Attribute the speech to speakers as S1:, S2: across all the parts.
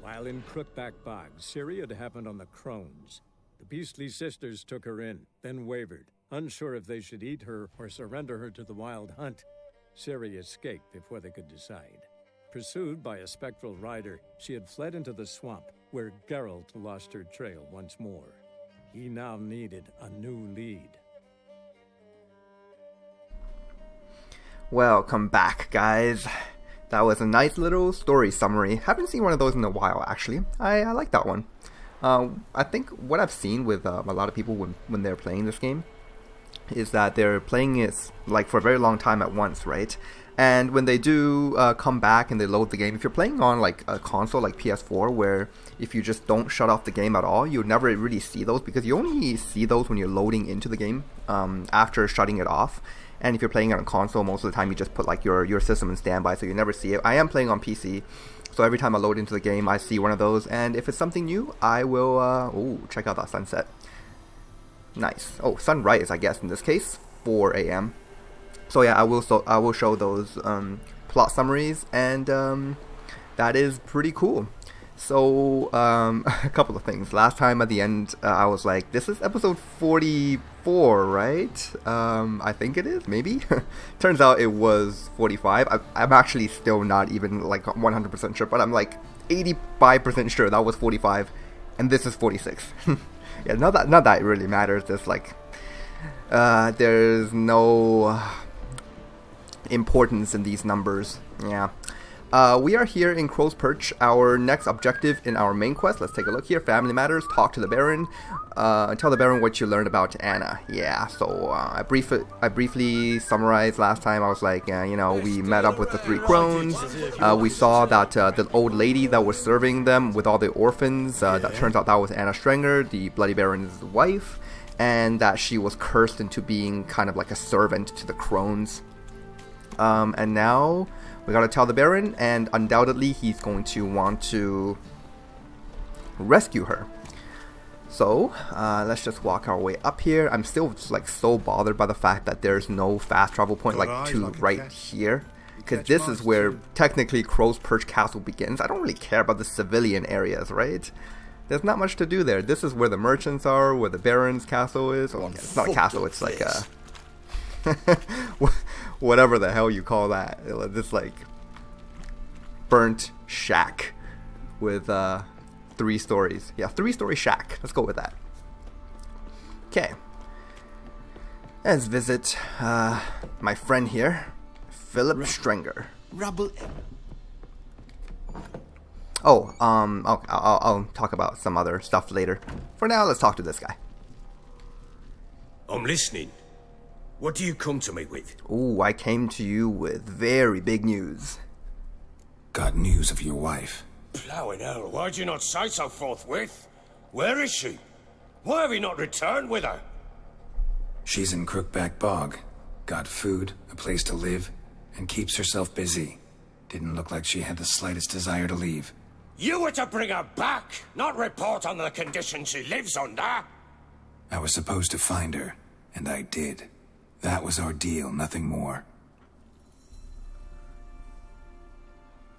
S1: While in Crookback Bog, Ciri had happened on the Crones. The beastly sisters took her in, then wavered, unsure if they should eat her or surrender her to the Wild Hunt. Ciri escaped before they could decide. Pursued by a spectral rider, she had fled into the swamp, where Geralt lost her trail once more. He now needed a new lead.
S2: Welcome back, guys. That was a nice little story summary. Haven't seen one of those in a while, actually. I like that one. I think what I've seen with a lot of people when they're playing this game is that they're playing it like for a very long time at once, right? And when they do come back and they load the game, if you're playing on like a console like PS4, where if you just don't shut off the game at all, you never really see those, because you only see those when you're loading into the game after shutting it off. And if you're playing on a console, most of the time you just put like your system in standby, so you never see it. I am playing on PC, so every time I load into the game, I see one of those. And if it's something new, I will check out that sunset. Nice. Oh, sunrise, I guess in this case, 4 a.m. So yeah, I will show those plot summaries, and that is pretty cool. So a couple of things. Last time at the end, I was like, "This is episode 44, right?" I think it is, maybe. Turns out it was 45. I'm actually still not even like 100% sure, but I'm like 85% sure that was 45, and this is 46. Yeah, not that it really matters. There's like, there's no importance in these numbers. Yeah. We are here in Crow's Perch. Our next objective in our main quest, let's take a look here. Family matters, talk to the Baron, tell the Baron what you learned about Anna. Yeah, so I briefly summarized last time. I was like, we met up with the 3 Crones. We saw that the old lady that was serving them with all the orphans, that turns out that was Anna Strenger, the Bloody Baron's wife, and that she was cursed into being kind of like a servant to the Crones. And now we gotta tell the Baron, and undoubtedly he's going to want to rescue her. So, let's just walk our way up here. I'm still just like so bothered by the fact that there's no fast travel point like to right here, because this is where technically Crow's Perch Castle begins. I don't really care about the civilian areas, right? There's not much to do there. This is where the merchants are, where the Baron's castle is. Oh, it's not a castle, it's like a whatever the hell you call that. This like burnt shack with 3 stories. Yeah, 3-story shack. Let's go with that. Okay. Let's visit my friend here, Philip Strenger. Oh, I'll talk about some other stuff later. For now, let's talk to this guy.
S3: I'm listening. What do you come to me with?
S2: Ooh, I came to you with very big news.
S4: Got news of your wife.
S3: Plowing hell, why'd you not say so forthwith? Where is she? Why have you not returned with her?
S4: She's in Crookback Bog. Got food, a place to live, and keeps herself busy. Didn't look like she had the slightest desire to leave.
S3: You were to bring her back, not report on the conditions she lives under.
S4: I was supposed to find her, and I did. That was our deal, nothing more.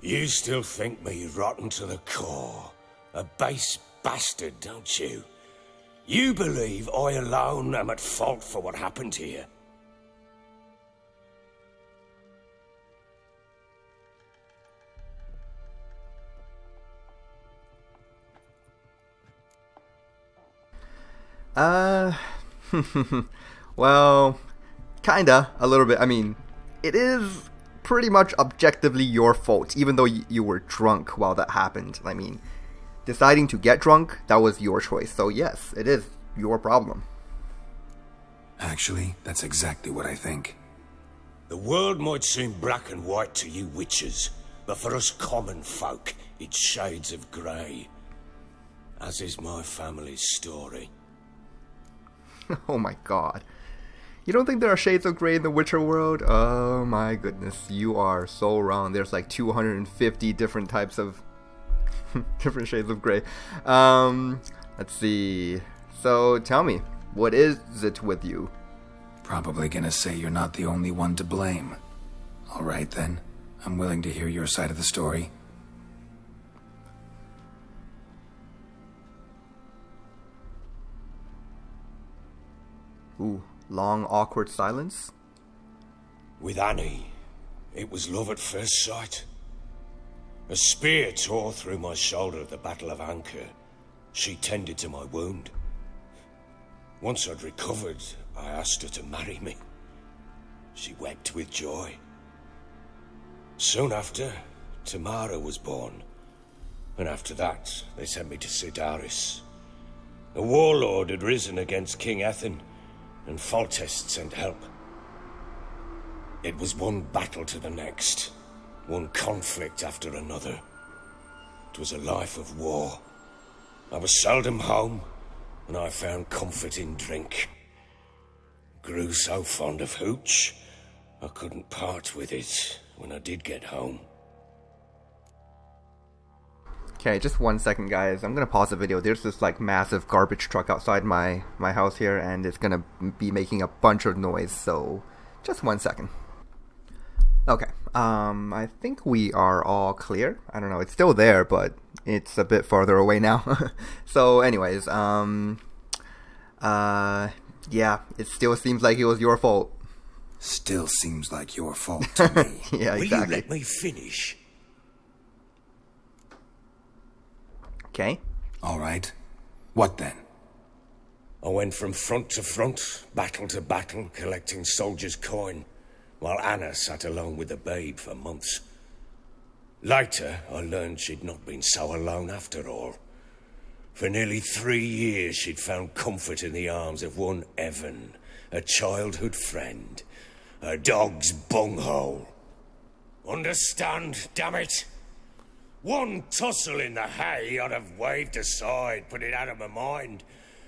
S3: You still think me rotten to the core. A base bastard, don't you? You believe I alone am at fault for what happened here.
S2: Well, kinda, a little bit. I mean, it is pretty much objectively your fault, even though you were drunk while that happened. I mean, deciding to get drunk, that was your choice. So yes, it is your problem.
S4: Actually, that's exactly what I think.
S3: The world might seem black and white to you witches, but for us common folk, it's shades of grey. As is my family's story.
S2: Oh my god. You don't think there are shades of grey in the Witcher world? Oh my goodness, you are so wrong. There's like 250 different types of different shades of grey. Let's see. So tell me, what is it with you?
S4: Probably gonna say you're not the only one to blame. Alright then, I'm willing to hear your side of the story.
S2: Ooh, long, awkward silence.
S3: With Annie, it was love at first sight. A spear tore through my shoulder at the Battle of Anchor. She tended to my wound. Once I'd recovered, I asked her to marry me. She wept with joy. Soon after, Tamara was born. And after that, they sent me to Sidaris. A warlord had risen against King Ethan, and Foltest sent help. It was one battle to the next, one conflict after another. It was a life of war. I was seldom home, and I found comfort in drink. Grew so fond of hooch, I couldn't part with it when I did get home.
S2: Okay, just 1 second, guys. I'm gonna pause the video. There's this like massive garbage truck outside my house here, and it's gonna be making a bunch of noise. So, just 1 second. Okay. I think we are all clear. I don't know. It's still there, but it's a bit farther away now. So, anyways, yeah, it still seems like it was your fault.
S4: Still seems like your fault to me.
S2: Yeah, exactly.
S3: Will you let me finish?
S2: Okay.
S4: All right. What then?
S3: I went from front to front, battle to battle, collecting soldiers' coin, while Anna sat alone with the babe for months. Later, I learned she'd not been so alone after all. For nearly 3 years, she'd found comfort in the arms of one Evan, a childhood friend, her dog's bunghole. Understand, damn it? One tussle in the hay I'd have waved aside, put it out of my mind.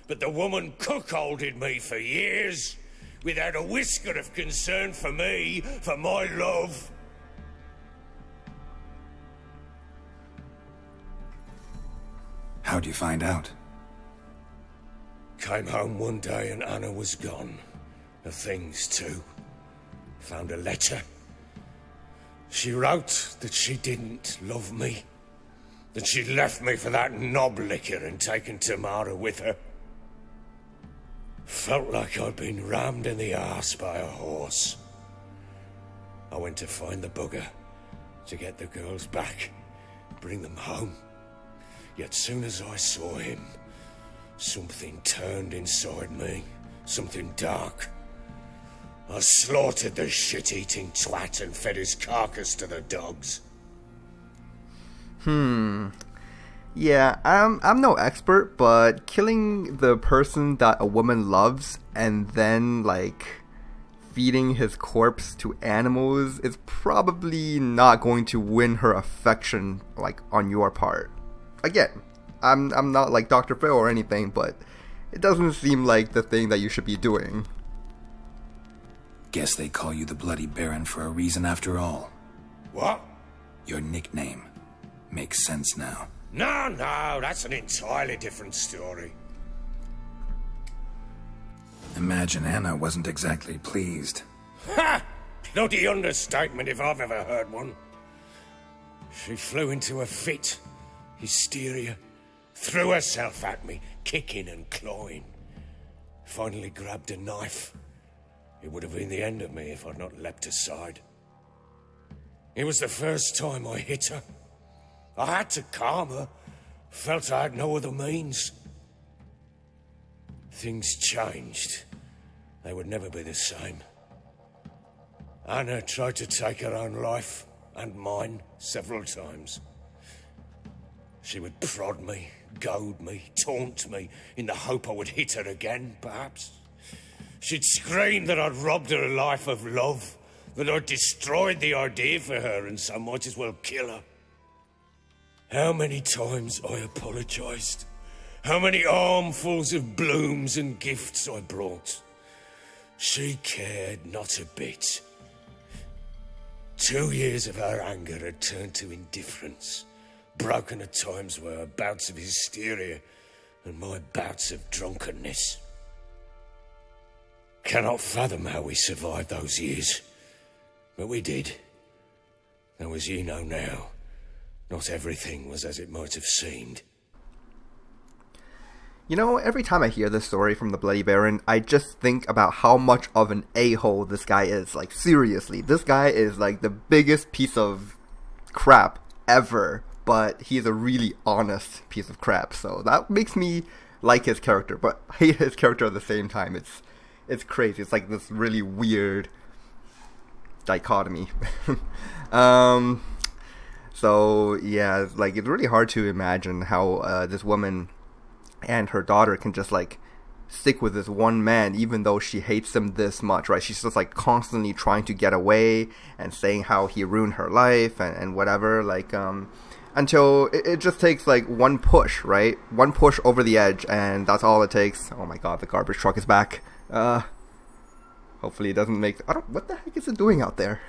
S3: But the woman cuckolded me for years, without a whisker of concern for me, for my love.
S4: How'd you find out?
S3: Came home one day and Anna was gone. Her things too. Found a letter. She wrote that she didn't love me. That she'd left me for that knob licker and taken Tamara with her. Felt like I'd been rammed in the arse by a horse. I went to find the bugger, to get the girls back, bring them home. Yet soon as I saw him, something turned inside me, something dark. I slaughtered the shit-eating twat and fed his carcass to the dogs.
S2: Yeah, I'm no expert, but killing the person that a woman loves and then, like, feeding his corpse to animals is probably not going to win her affection, like, on your part. Again, I'm not like Dr. Phil or anything, but it doesn't seem like the thing that you should be doing.
S4: Guess they call you the Bloody Baron for a reason after all.
S3: What?
S4: Your nickname. Makes sense now.
S3: No, that's an entirely different story.
S4: Imagine Anna wasn't exactly pleased.
S3: Ha! Bloody understatement if I've ever heard one. She flew into a fit. Hysteria. Threw herself at me, kicking and clawing. Finally grabbed a knife. It would have been the end of me if I'd not leapt aside. It was the first time I hit her. I had to calm her. Felt I had no other means. Things changed. They would never be the same. Anna tried to take her own life, and mine, several times. She would prod me, goad me, taunt me, in the hope I would hit her again, perhaps. She'd scream that I'd robbed her life of love, that I'd destroyed the idea for her, and so might as well kill her. How many times I apologized. How many armfuls of blooms and gifts I brought. She cared not a bit. 2 years of her anger had turned to indifference, broken at times by her bouts of hysteria and my bouts of drunkenness. Cannot fathom how we survived those years, but we did. Though as you know now, not everything was as it might have seemed.
S2: You know, every time I hear this story from the Bloody Baron, I just think about how much of an a-hole this guy is. Like, seriously, this guy is like the biggest piece of crap ever, but he's a really honest piece of crap. So that makes me like his character, but hate his character at the same time. It's crazy. It's like this really weird dichotomy. So yeah, it's like, it's really hard to imagine how this woman and her daughter can just like stick with this one man even though she hates him this much, right? She's just like constantly trying to get away and saying how he ruined her life and whatever, like until it just takes like one push, right? One push over the edge, and that's all it takes. Oh my god, the garbage truck is back. Hopefully it doesn't make... what the heck is it doing out there?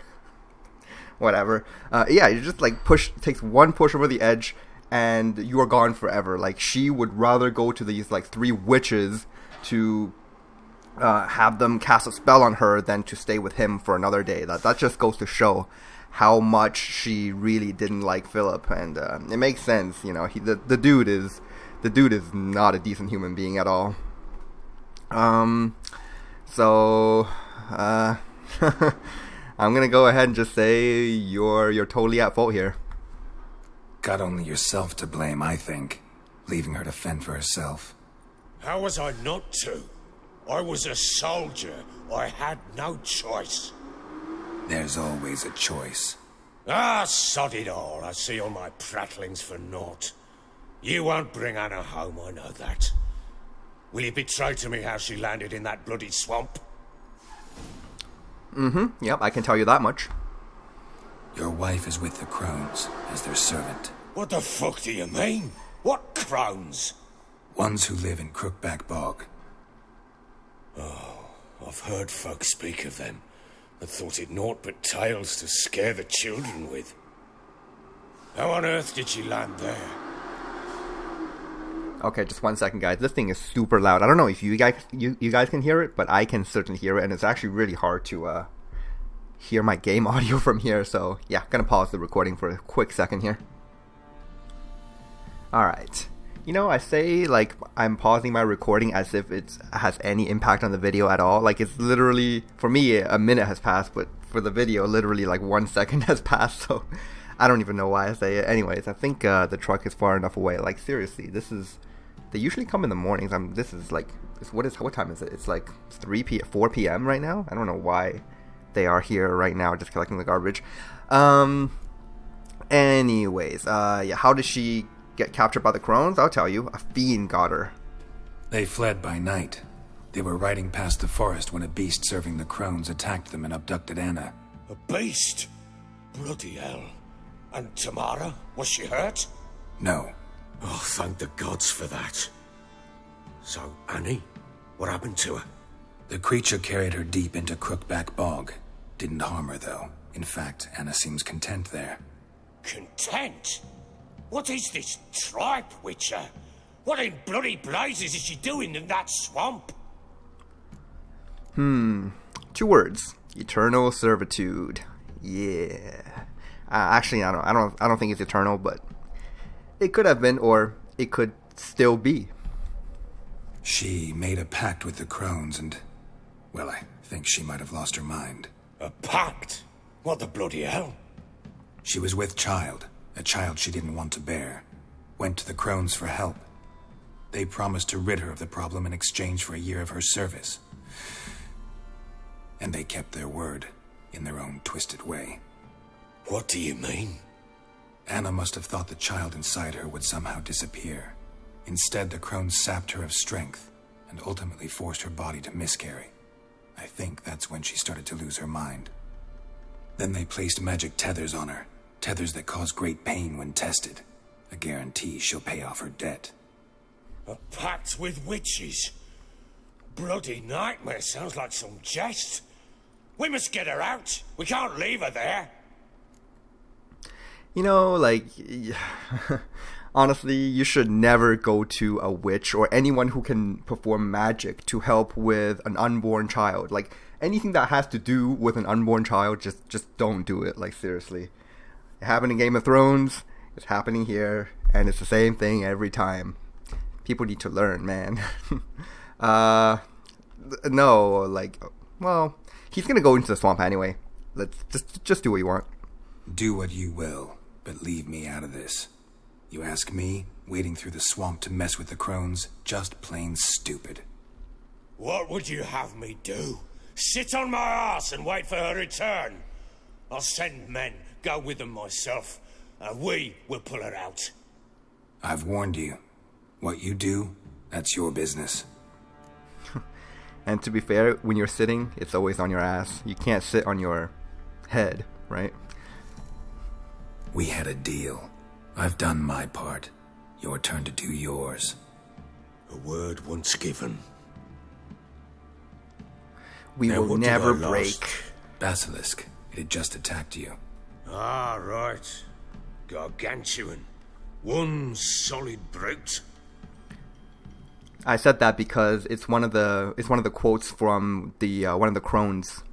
S2: Whatever. Yeah, you just like takes one push over the edge and you are gone forever. Like, she would rather go to these like 3 witches to have them cast a spell on her than to stay with him for another day. That just goes to show how much she really didn't like Philip, and it makes sense. You know, the dude is not a decent human being at all. So I'm gonna go ahead and just say you're totally at fault here.
S4: Got only yourself to blame, I think. Leaving her to fend for herself.
S3: How was I not to? I was a soldier. I had no choice.
S4: There's always a choice.
S3: Ah, sod it all. I see all my prattlings for naught. You won't bring Anna home, I know that. Will you betray to me how she landed in that bloody swamp?
S2: Yep, I can tell you that much.
S4: Your wife is with the Crones as their servant.
S3: What the fuck do you mean? What Crones?
S4: Ones who live in Crookback Bog.
S3: Oh, I've heard folk speak of them, and thought it naught but tales to scare the children with. How on earth did she land there?
S2: Okay, just 1 second, guys. This thing is super loud. I don't know if you guys can hear it, but I can certainly hear it, and it's actually really hard to hear my game audio from here. So yeah, gonna pause the recording for a quick second here. All right. You know, I say like I'm pausing my recording as if it has any impact on the video at all. Like, it's literally, for me, a minute has passed, but for the video, literally like 1 second has passed. So I don't even know why I say it. Anyways, I think the truck is far enough away. Like, seriously, they usually come in the mornings. What time is it? It's like 4 p.m. right now. I don't know why they are here right now just collecting the garbage. Anyways, yeah, how did she get captured by the Crones? I'll tell you. A fiend got her.
S4: They fled by night. They were riding past the forest when a beast serving the Crones attacked them and abducted Anna.
S3: A beast? Bloody hell. And Tamara? Was she hurt?
S4: No.
S3: Oh, thank the gods for that. So, Annie? What happened to her?
S4: The creature carried her deep into Crookback Bog. Didn't harm her, though. In fact, Anna seems content there.
S3: Content? What is this tripe, Witcher? What in bloody blazes is she doing in that swamp?
S2: 2 words. Eternal servitude. Yeah. Actually, I don't think it's eternal, but it could have been, or it could still be.
S4: She made a pact with the Crones and, well, I think she might have lost her mind.
S3: A pact? What the bloody hell?
S4: She was with child, a child she didn't want to bear. Went to the Crones for help. They promised to rid her of the problem in exchange for a year of her service. And they kept their word, in their own twisted way.
S3: What do you mean?
S4: Anna must have thought the child inside her would somehow disappear. Instead, the Crones sapped her of strength and ultimately forced her body to miscarry. I think that's when she started to lose her mind. Then they placed magic tethers on her, tethers that cause great pain when tested. A guarantee she'll pay off her debt.
S3: A pact with witches? Bloody nightmare, sounds like some jest. We must get her out. We can't leave her there.
S2: You know, like, honestly, you should never go to a witch or anyone who can perform magic to help with an unborn child. Like, anything that has to do with an unborn child, just don't do it. Like, seriously. It happened in Game of Thrones, it's happening here, and it's the same thing every time. People need to learn, man. No, like, well, he's gonna go into the swamp anyway. Let's just do what you want.
S4: Do what you will, but leave me out of this. You ask me, wading through the swamp to mess with the Crones, just plain stupid.
S3: What would you have me do? Sit on my ass and wait for her return? I'll send men, go with them myself, and we will pull her out.
S4: I've warned you. What you do, that's your business.
S2: And to be fair, when you're sitting, it's always on your ass. You can't sit on your head, right?
S4: We had a deal. I've done my part. Your turn to do yours.
S3: A word once given.
S2: We
S3: Now,
S2: will
S3: what did
S2: never
S3: I lost?
S2: break.
S4: Basilisk. It had just attacked you.
S3: Ah, right. Gargantuan. One solid brute.
S2: I said that because it's one of the quotes from the one of the Crones,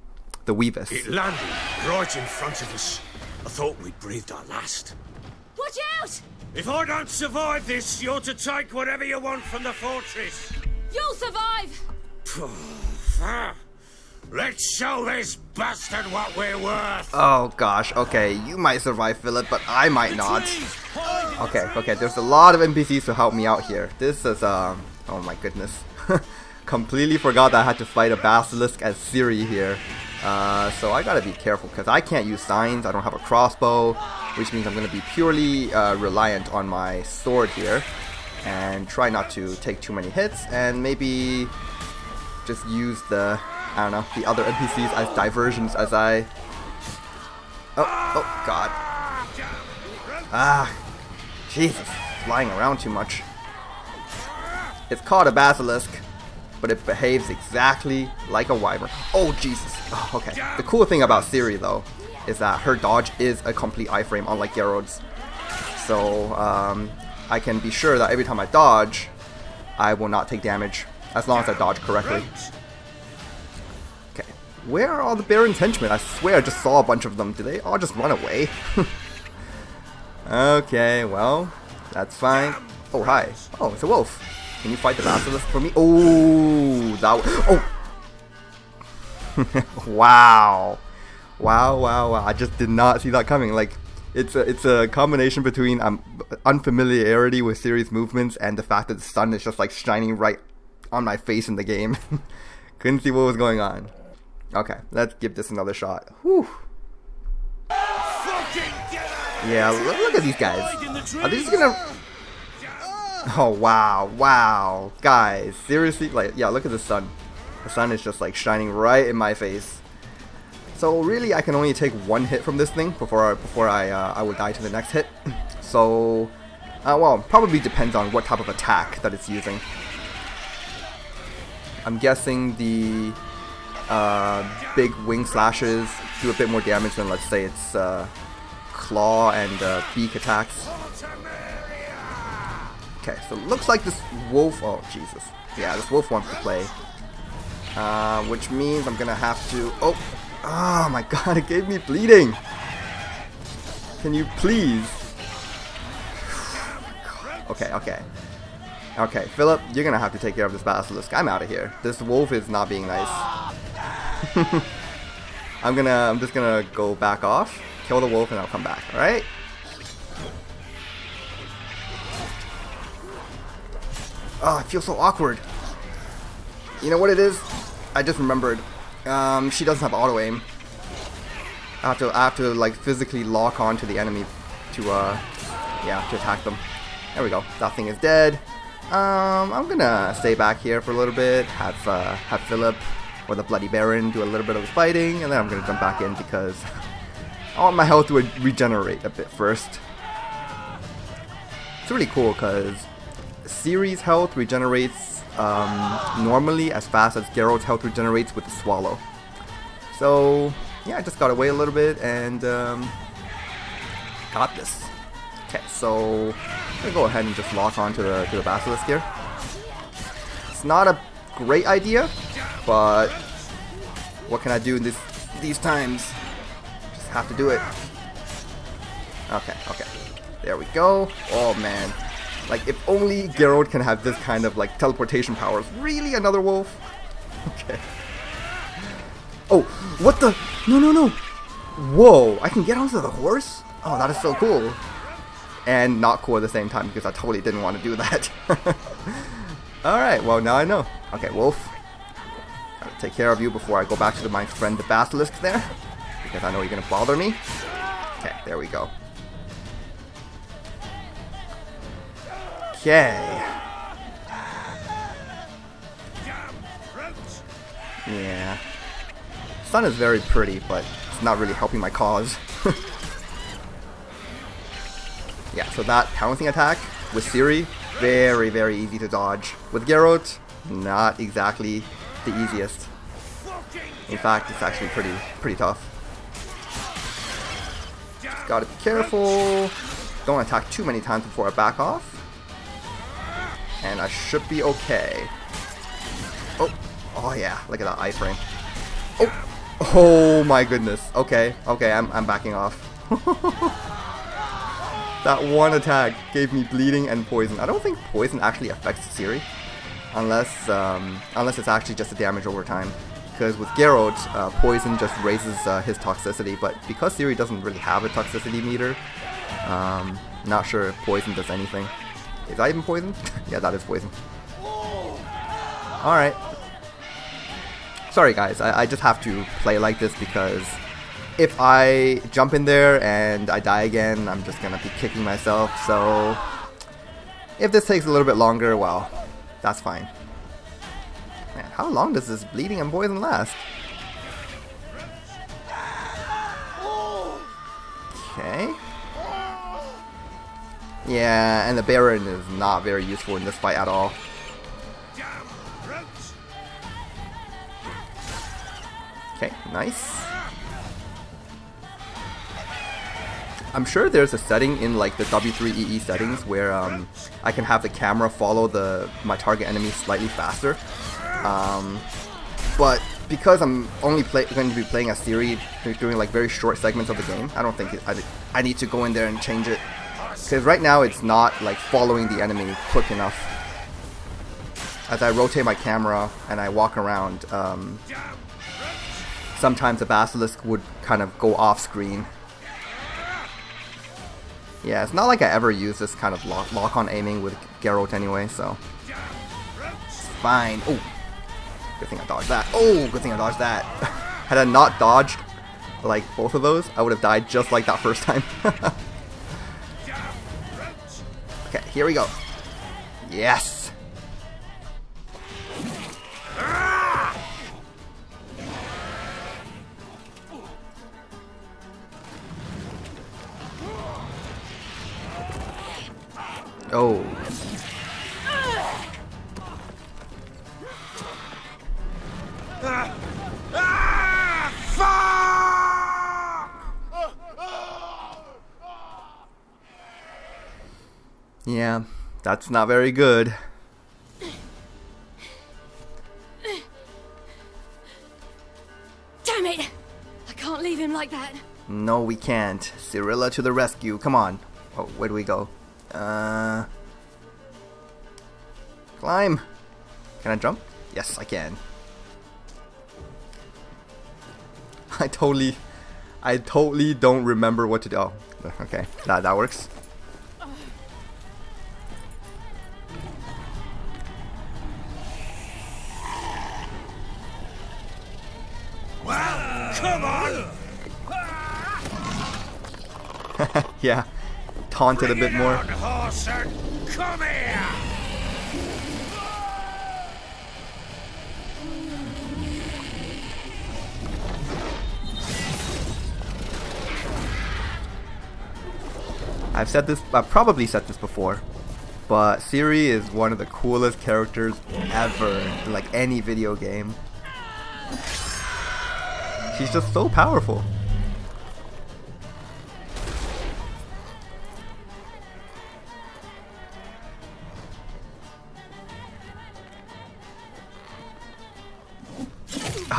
S2: the Weavis.
S3: It landed right in front of us. I thought we'd breathed our last.
S5: Watch out!
S3: If I don't survive this, you're to take whatever you want from the fortress.
S5: You'll survive!
S3: Let's show this bastard what we're worth.
S2: Oh gosh, okay, you might survive, Philip, but I might not. Okay, there's a lot of NPCs to help me out here. This is, oh my goodness. Completely forgot that I had to fight a basilisk as Ciri here. So I gotta be careful, because I can't use signs, I don't have a crossbow, which means I'm gonna be purely reliant on my sword here. And try not to take too many hits, and maybe just use the, I don't know, the other NPCs as diversions as I... Oh god. Ah, Jesus, flying around too much. It's called a basilisk, but it behaves exactly like a wyvern. Oh, Jesus. Oh, okay. The cool thing about Ciri, though, is that her dodge is a complete iframe, unlike Geralt's. So, I can be sure that every time I dodge, I will not take damage, as long as I dodge correctly. Okay. Where are all the Baron's henchmen? I swear I just saw a bunch of them. Did they all just run away? Okay, well, that's fine. Oh, hi. Oh, it's a wolf. Can you fight the basilisk for me? Oh, that. Oh, wow, wow! I just did not see that coming. Like, it's a combination between unfamiliarity with Ciri's movements and the fact that the sun is just like shining right on my face in the game. Couldn't see what was going on. Okay, let's give this another shot. Whew. Yeah, look at these guys. Are they just gonna... Oh, wow. Guys, seriously? Like, yeah, look at the sun. The sun is just, like, shining right in my face. So, really, I can only take one hit from this thing before I will die to the next hit. So, well, probably depends on what type of attack that it's using. I'm guessing the big wing slashes do a bit more damage than, let's say, its claw and beak attacks. Okay, so it looks like this wolf... Oh, Jesus. Yeah, this wolf wants to play. Which means I'm gonna have to... Oh my god, it gave me bleeding! Can you please... Okay, Philip, you're gonna have to take care of this basilisk. I'm out of here. This wolf is not being nice. I'm just gonna go back off, kill the wolf, and I'll come back, alright? Oh, I feel so awkward. You know what it is? I just remembered. She doesn't have auto aim. I have to like physically lock onto the enemy to to attack them. There we go. That thing is dead. I'm gonna stay back here for a little bit. Have Philip or the Bloody Baron do a little bit of fighting, and then I'm gonna jump back in because I want my health to regenerate a bit first. It's really cool because Ciri's health regenerates normally as fast as Geralt's health regenerates with the swallow. So yeah, I just gotta wait a little bit and got this. Okay, so I'm gonna go ahead and just lock onto the basilisk here. It's not a great idea, but what can I do in these times? Just have to do it. Okay. There we go. Oh man. Like, if only Geralt can have this kind of, like, teleportation powers. Really? Another wolf? Okay. Oh, what the? No, no, no. Whoa, I can get onto the horse? Oh, that is so cool. And not cool at the same time, because I totally didn't want to do that. Alright, well, now I know. Okay, wolf. Gotta take care of you before I go back to my friend the basilisk there. Because I know you're gonna bother me. Okay, there we go. Okay. Yeah. Sun is very pretty, but it's not really helping my cause. Yeah, so that pouncing attack with Ciri, very, very easy to dodge. With Geralt, not exactly the easiest. In fact, it's actually pretty tough. Just gotta be careful. Don't attack too many times before I back off. And I should be okay. Oh, oh yeah, look at that iframe. Oh my goodness. Okay, I'm backing off. That one attack gave me bleeding and poison. I don't think poison actually affects Ciri, unless it's actually just a damage over time. Because with Geralt, poison just raises his toxicity, but because Ciri doesn't really have a toxicity meter, not sure if poison does anything. Is that even poison? Yeah, that is poison. Alright. Sorry guys, I just have to play like this because if I jump in there and I die again, I'm just gonna be kicking myself, so if this takes a little bit longer, well, that's fine. Man, how long does this bleeding and poison last? Okay. Yeah, and the Baron is not very useful in this fight at all. Okay, nice. I'm sure there's a setting in like the W3EE settings where I can have the camera follow my target enemy slightly faster. But because I'm only going to be playing as Ciri during like very short segments of the game, I don't think I need to go in there and change it. Because right now it's not like following the enemy quick enough. As I rotate my camera and I walk around, sometimes the basilisk would kind of go off screen. Yeah, it's not like I ever use this kind of lock-on aiming with Geralt anyway, so it's fine. Oh, good thing I dodged that. Oh, good thing I dodged that. Had I not dodged like both of those, I would have died just like that first time. Okay, here we go. Yes. Oh. Yeah, that's not very good.
S5: Damn it! I can't leave him like that.
S2: No, we can't. Cirilla to the rescue. Come on. Oh, where do we go? Climb. Can I jump? Yes, I can. I totally don't remember what to do. Oh, okay. That works.
S3: Well, come on!
S2: Yeah. Taunted a bit more.
S3: Come here!
S2: I've probably said this before, but Ciri is one of the coolest characters ever in like any video game. She's just so powerful.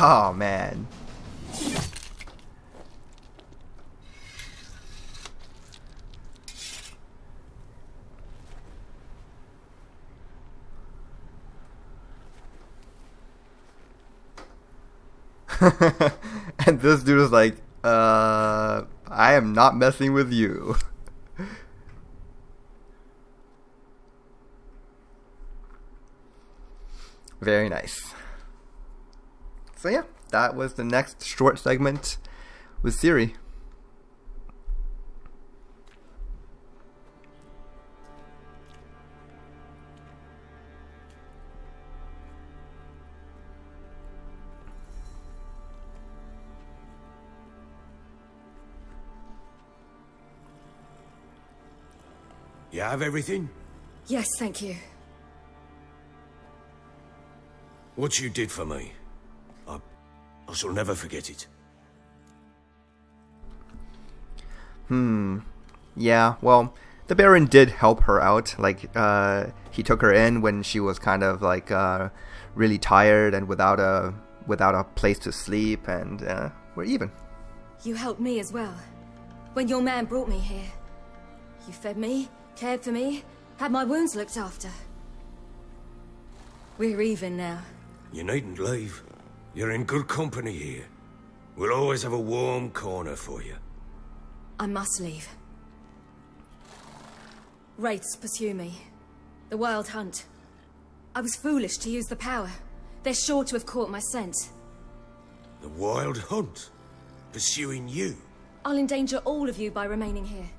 S2: Oh man. And this dude is like, I am not messing with you. Very nice. So yeah, that was the next short segment with Ciri.
S3: You have everything?
S5: Yes, thank you.
S3: What you did for me, I shall never forget it.
S2: Yeah, well, the Baron did help her out. Like, he took her in when she was kind of like really tired and without a place to sleep, and we're even.
S5: You helped me as well. When your man brought me here. You fed me, cared for me, had my wounds looked after. We're even now.
S3: You needn't leave. You're in good company here. We'll always have a warm corner for you.
S5: I must leave. Wraiths pursue me. The Wild Hunt. I was foolish to use the power. They're sure to have caught my scent.
S3: The Wild Hunt? Pursuing you?
S5: I'll endanger all of you by remaining here.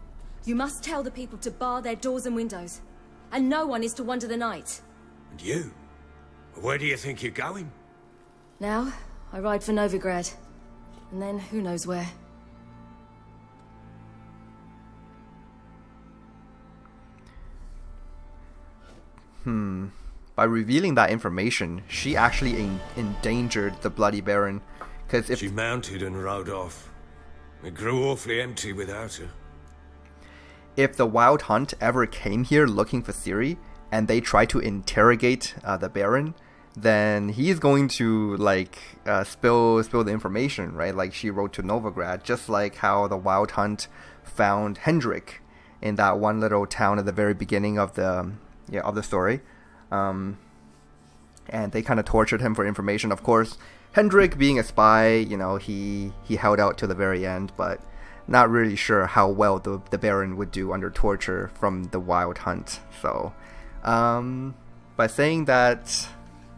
S5: You must tell the people to bar their doors and windows. And no one is to wander the night.
S3: And you? Where do you think you're going?
S5: Now, I ride for Novigrad. And then, who knows where.
S2: By revealing that information, she actually endangered the Bloody Baron. Because if
S3: she mounted and rode off, it grew awfully empty without her.
S2: If the Wild Hunt ever came here looking for Ciri, and they try to interrogate the Baron, then he's going to like spill the information, right? Like she wrote to Novigrad, just like how the Wild Hunt found Hendrik in that one little town at the very beginning of the story, and they kind of tortured him for information. Of course, Hendrik, being a spy, he held out to the very end, but not really sure how well the Baron would do under torture from the Wild Hunt. So, by saying that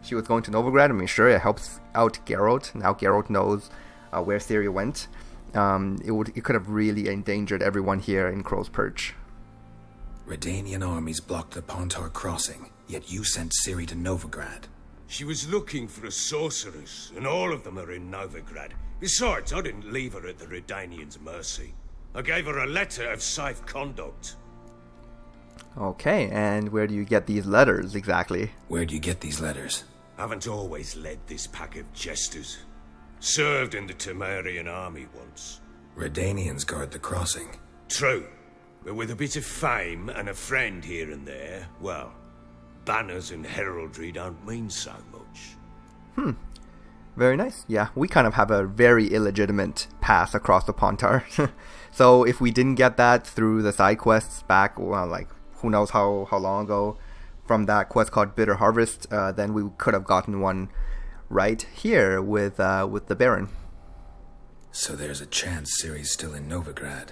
S2: she was going to Novigrad, I mean, sure, it helps out Geralt. Now Geralt knows where Ciri went. It could have really endangered everyone here in Crow's Perch.
S4: Redanian armies blocked the Pontar crossing, yet you sent Ciri to Novigrad.
S3: She was looking for a sorceress, and all of them are in Novigrad. Besides, I didn't leave her at the Redanians' mercy. I gave her a letter of safe conduct.
S2: Okay, and where do you get these letters exactly?
S4: Where do you get these letters?
S3: Haven't always led this pack of jesters. Served in the Temerian army once.
S4: Redanians guard the crossing.
S3: True, but with a bit of fame and a friend here and there, well, banners and heraldry don't mean so much.
S2: Very nice. Yeah, we kind of have a very illegitimate pass across the Pontar. So if we didn't get that through the side quests back, well, like, who knows how long ago, from that quest called Bitter Harvest, then we could have gotten one right here with the Baron.
S4: So there's a chance Ciri's still in Novigrad.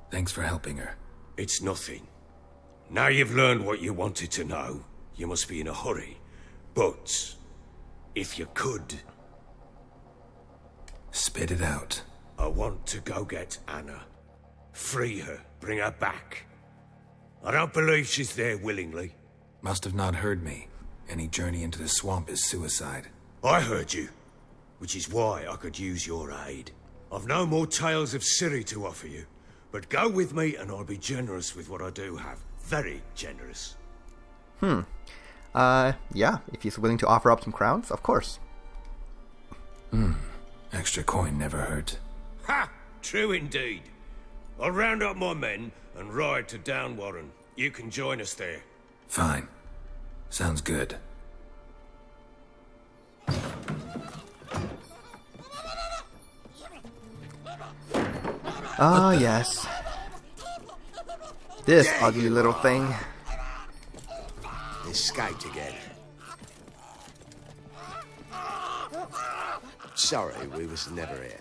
S4: Thanks for helping her.
S3: It's nothing. Now you've learned what you wanted to know, you must be in a hurry. But if you could...
S4: Spit it out.
S3: I want to go get Anna. Free her, bring her back. I don't believe she's there willingly.
S4: Must have not heard me. Any journey into the swamp is suicide.
S3: I heard you, which is why I could use your aid. I've no more tales of Ciri to offer you, but go with me and I'll be generous with what I do have. Very generous.
S2: Yeah, if he's willing to offer up some crowns, of course.
S4: Extra coin never hurt.
S3: Ha! True indeed. I'll round up my men and ride to Downwarren. You can join us there.
S4: Fine. Sounds good.
S2: Ah, yes. This ugly little thing.
S3: Escaped again. Sorry, we was never here.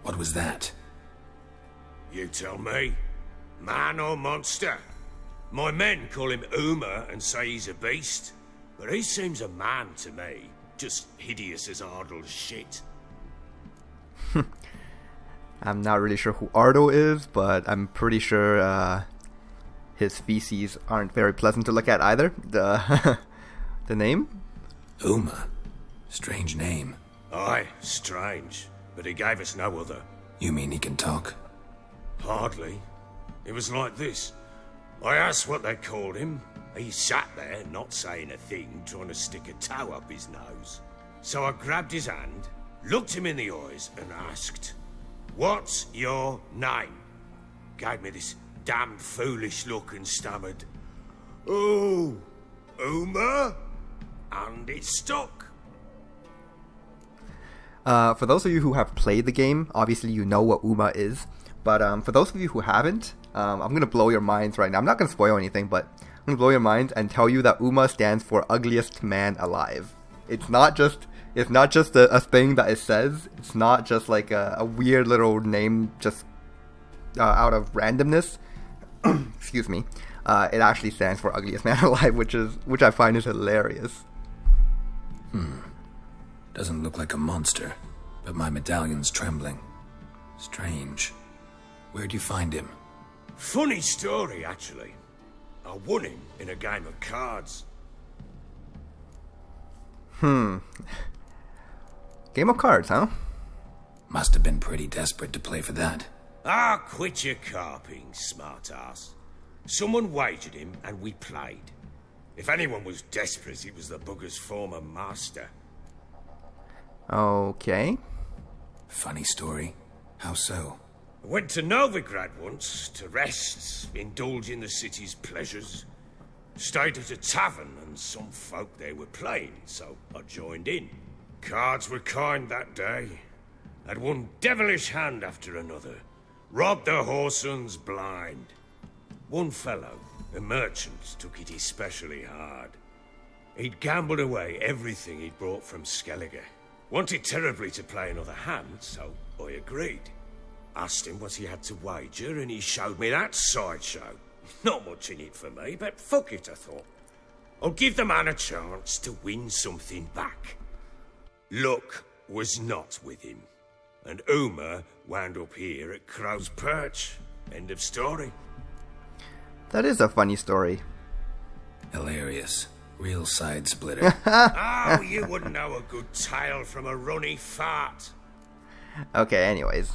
S4: What was that?
S3: You tell me. Man or monster? My men call him Uma and say he's a beast, but he seems a man to me. Just hideous as Ardle's shit.
S2: I'm not really sure who Ardo is, but I'm pretty sure his feces aren't very pleasant to look at either. The name?
S4: Uma. Strange name.
S3: Aye, strange. But he gave us no other.
S4: You mean he can talk?
S3: Hardly. It was like this. I asked what they called him. He sat there, not saying a thing, trying to stick a toe up his nose. So I grabbed his hand, looked him in the eyes, and asked, "What's your name?" Gave me this damned foolish look and stammered, "Oh, Uma?" And it stuck.
S2: For those of you who have played the game, obviously you know what Uma is. But for those of you who haven't, I'm going to blow your minds right now. I'm not going to spoil anything, but I'm going to blow your minds and tell you that Uma stands for ugliest man alive. It's not just a thing that it says. It's not just like a weird little name just out of randomness. Excuse me. It actually stands for ugliest man alive, which I find is hilarious.
S4: Doesn't look like a monster, but my medallion's trembling. Strange. Where'd you find him?
S3: Funny story, actually. I won him in a game of cards.
S2: Game of cards, huh?
S4: Must have been pretty desperate to play for that.
S3: Ah, quit your carping, smartass. Someone wagered him and we played. If anyone was desperate, it was the bugger's former master.
S2: Okay.
S4: Funny story. How so?
S3: I went to Novigrad once to rest, indulge in the city's pleasures. Stayed at a tavern and some folk there were playing, so I joined in. Cards were kind that day. Had one devilish hand after another. Robbed the whoresons blind. One fellow, a merchant, took it especially hard. He'd gambled away everything he'd brought from Skellige. Wanted terribly to play another hand, so I agreed. Asked him what he had to wager, and he showed me that sideshow. Not much in it for me, but fuck it, I thought. I'll give the man a chance to win something back. Luck was not with him, and Uma wound up here at Crow's Perch. End of story.
S2: That is a funny story.
S4: Hilarious. Real side splitter.
S3: Oh, you wouldn't know a good tale from a runny fart.
S2: Okay, anyways.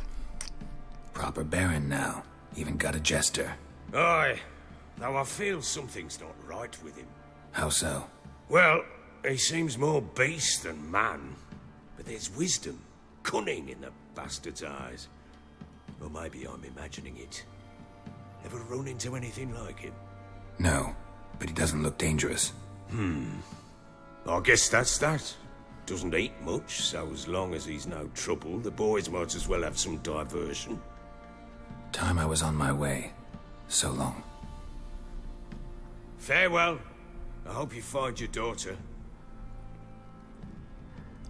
S4: Proper baron now. Even got a jester.
S3: Aye, though I feel something's not right with him.
S4: How so?
S3: Well, he seems more beast than man. But there's wisdom, cunning in the bastard's eyes. Or maybe I'm imagining it. Ever run into anything like him?
S4: No, but he doesn't look dangerous.
S3: I guess that's that. Doesn't eat much, so as long as he's no trouble, the boys might as well have some diversion.
S4: Time I was on my way. So long.
S3: Farewell. I hope you find your daughter.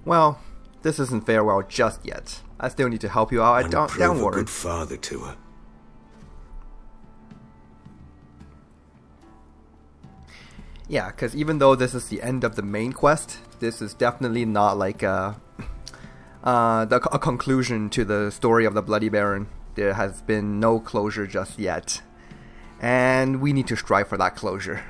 S2: Well, this isn't farewell just yet. I still need to help you out. Don't
S3: a
S2: worry.
S3: good father to her.
S2: Yeah, because even though this is the end of the main quest, this is definitely not like a conclusion to the story of the Bloody Baron. There has been no closure just yet. And we need to strive for that closure.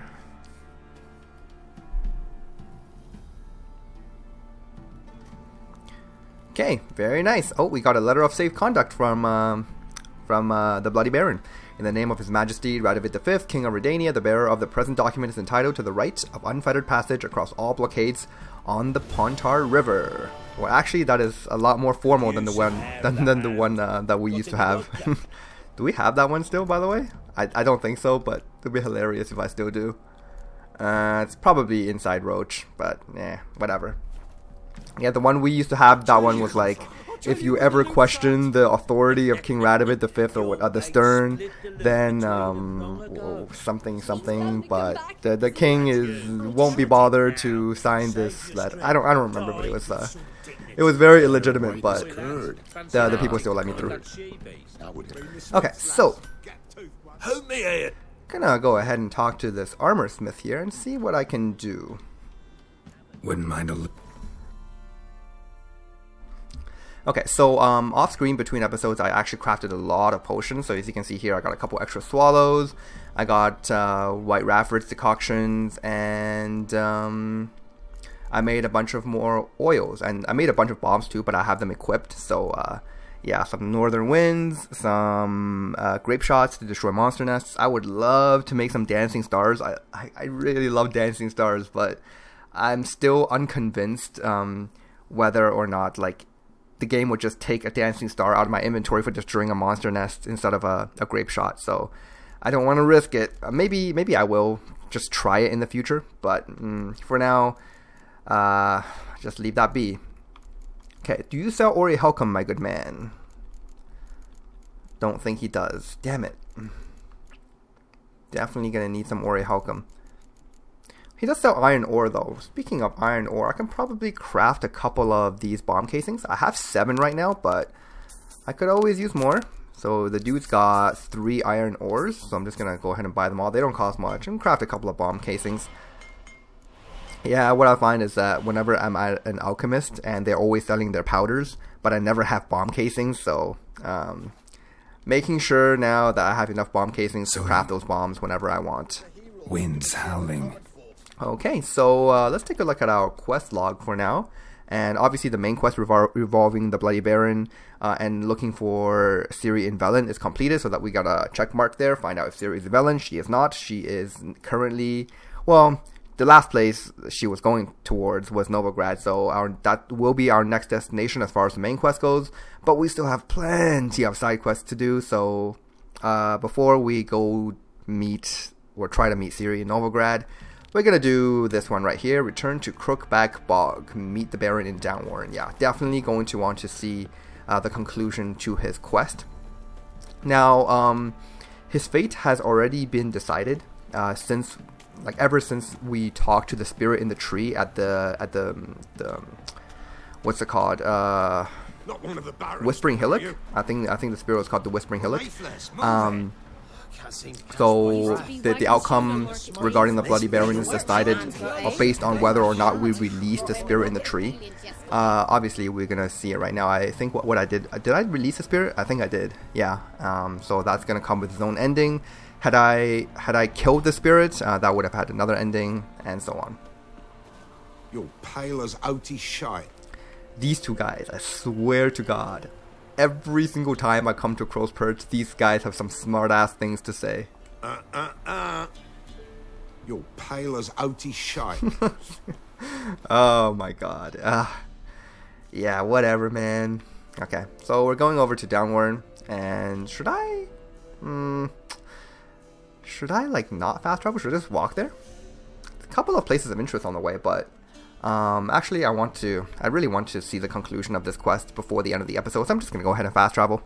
S2: Okay, very nice. Oh, we got a letter of safe conduct from the Bloody Baron. In the name of His Majesty Radovid V, King of Redania, the bearer of the present document is entitled to the right of unfettered passage across all blockades on the Pontar River. Well, actually, that is a lot more formal than the one that we used to have. Do we have that one still, by the way? I don't think so, but it'd be hilarious if I still do. It's probably inside Roach, but whatever. Yeah, the one we used to have, that one was like, if you ever question the authority of King Radovid V or the Stern, then something. But the king won't be bothered to sign this letter. I don't remember, but it was very illegitimate. But the people still let me through. Okay, so gonna go ahead and talk to this armor smith here and see what I can do.
S4: Wouldn't mind a
S2: Okay, so off screen between episodes, I actually crafted a lot of potions. So as you can see here, I got a couple extra swallows. I got white Rafford's decoctions, and I made a bunch of more oils, and I made a bunch of bombs too, but I have them equipped. So yeah, some northern winds, some grape shots to destroy monster nests. I would love to make some dancing stars. I really love dancing stars, but I'm still unconvinced whether or not like the game would just take a dancing star out of my inventory for destroying a monster nest instead of a grape shot. So I don't want to risk it. Maybe I will just try it in the future, but for now, just leave that be. Okay, do you sell Ori Helcom, my good man? Don't think he does. Damn it. Definitely gonna need some Ori Helcom. He does sell iron ore though. Speaking of iron ore, I can probably craft a couple of these bomb casings. I have 7 right now, but I could always use more. So the dude's got 3 iron ores, so I'm just gonna go ahead and buy them all. They don't cost much, and craft a couple of bomb casings. Yeah, what I find is that whenever I'm at an alchemist and they're always selling their powders, but I never have bomb casings, so making sure now that I have enough bomb casings to craft those bombs whenever I want.
S4: Winds howling.
S2: Okay, so let's take a look at our quest log for now. And obviously the main quest revolving the Bloody Baron and looking for Ciri in Velen is completed, so that we got a check mark there. Find out if Ciri is in Velen. She is not. She is currently, well, the last place she was going towards was Novigrad, so that will be our next destination as far as the main quest goes. But we still have plenty of side quests to do, so before we go meet or try to meet Ciri in Novigrad, we're going to do this one right here. Return to Crookback Bog. Meet the Baron in Downwarren. Yeah, definitely going to want to see the conclusion to his quest. Now, his fate has already been decided ever since we talked to the spirit in the tree at the what's it called?
S3: Not one of the barons,
S2: Whispering Hillock. I think the spirit was called the Whispering Hillock. So the outcome regarding the Bloody Baron is decided based on whether or not we release the spirit in the tree. Obviously, we're gonna see it right now. I think what I did I release the spirit? I think I did. Yeah. So that's gonna come with its own ending. Had I killed the spirit, that would have had another ending, and so on.
S6: You're pale as outy shite.
S2: These two guys, I swear to God, every single time I come to Crow's Perch, these guys have some smart-ass things to say.
S6: You're pale as outy shite.
S2: Oh my God. Yeah, whatever, man. Okay, so we're going over to Downwarren, and should I like not fast travel? Should I just walk there? There's a couple of places of interest on the way, but actually I really want to see the conclusion of this quest before the end of the episode, so I'm just gonna go ahead and fast travel.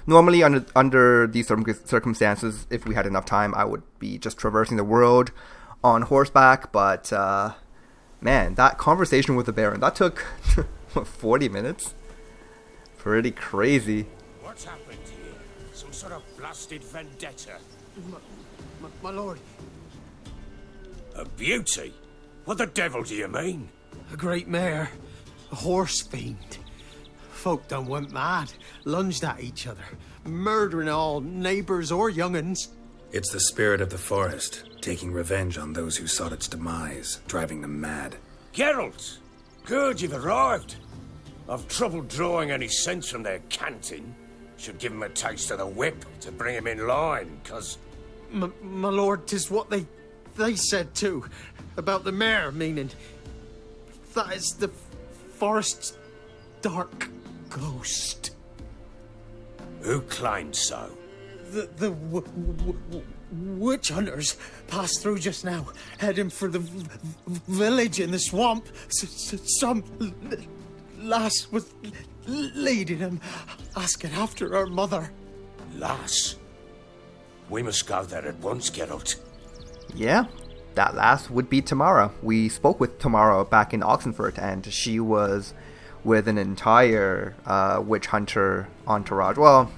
S2: Normally under these circumstances, if we had enough time, I would be just traversing the world on horseback, but man, that conversation with the Baron, that took what, 40 minutes? Pretty crazy.
S3: What's happened here? Some sort of blasted vendetta?
S7: My lord.
S3: A beauty? What the devil do you mean?
S7: A great mare. A horse fiend. Folk done went mad. Lunged at each other. Murdering all neighbours or young'uns.
S4: It's the spirit of the forest, taking revenge on those who sought its demise, driving them mad.
S3: Geralt! Good, you've arrived. I've trouble drawing any sense from their canting. Should give him a taste of the whip to bring him in line, 'cause...
S7: My lord, 'tis what they said too. About the mare, meaning... That is the forest's dark ghost.
S3: Who claimed so?
S7: The witch hunters passed through just now, heading for the village in the swamp. Some lass was leading him, asking after her mother.
S3: Lass? We must go there at once, Geralt.
S2: Yeah, that lass would be Tamara. We spoke with Tamara back in Oxenford, and she was with an entire witch hunter entourage. Well,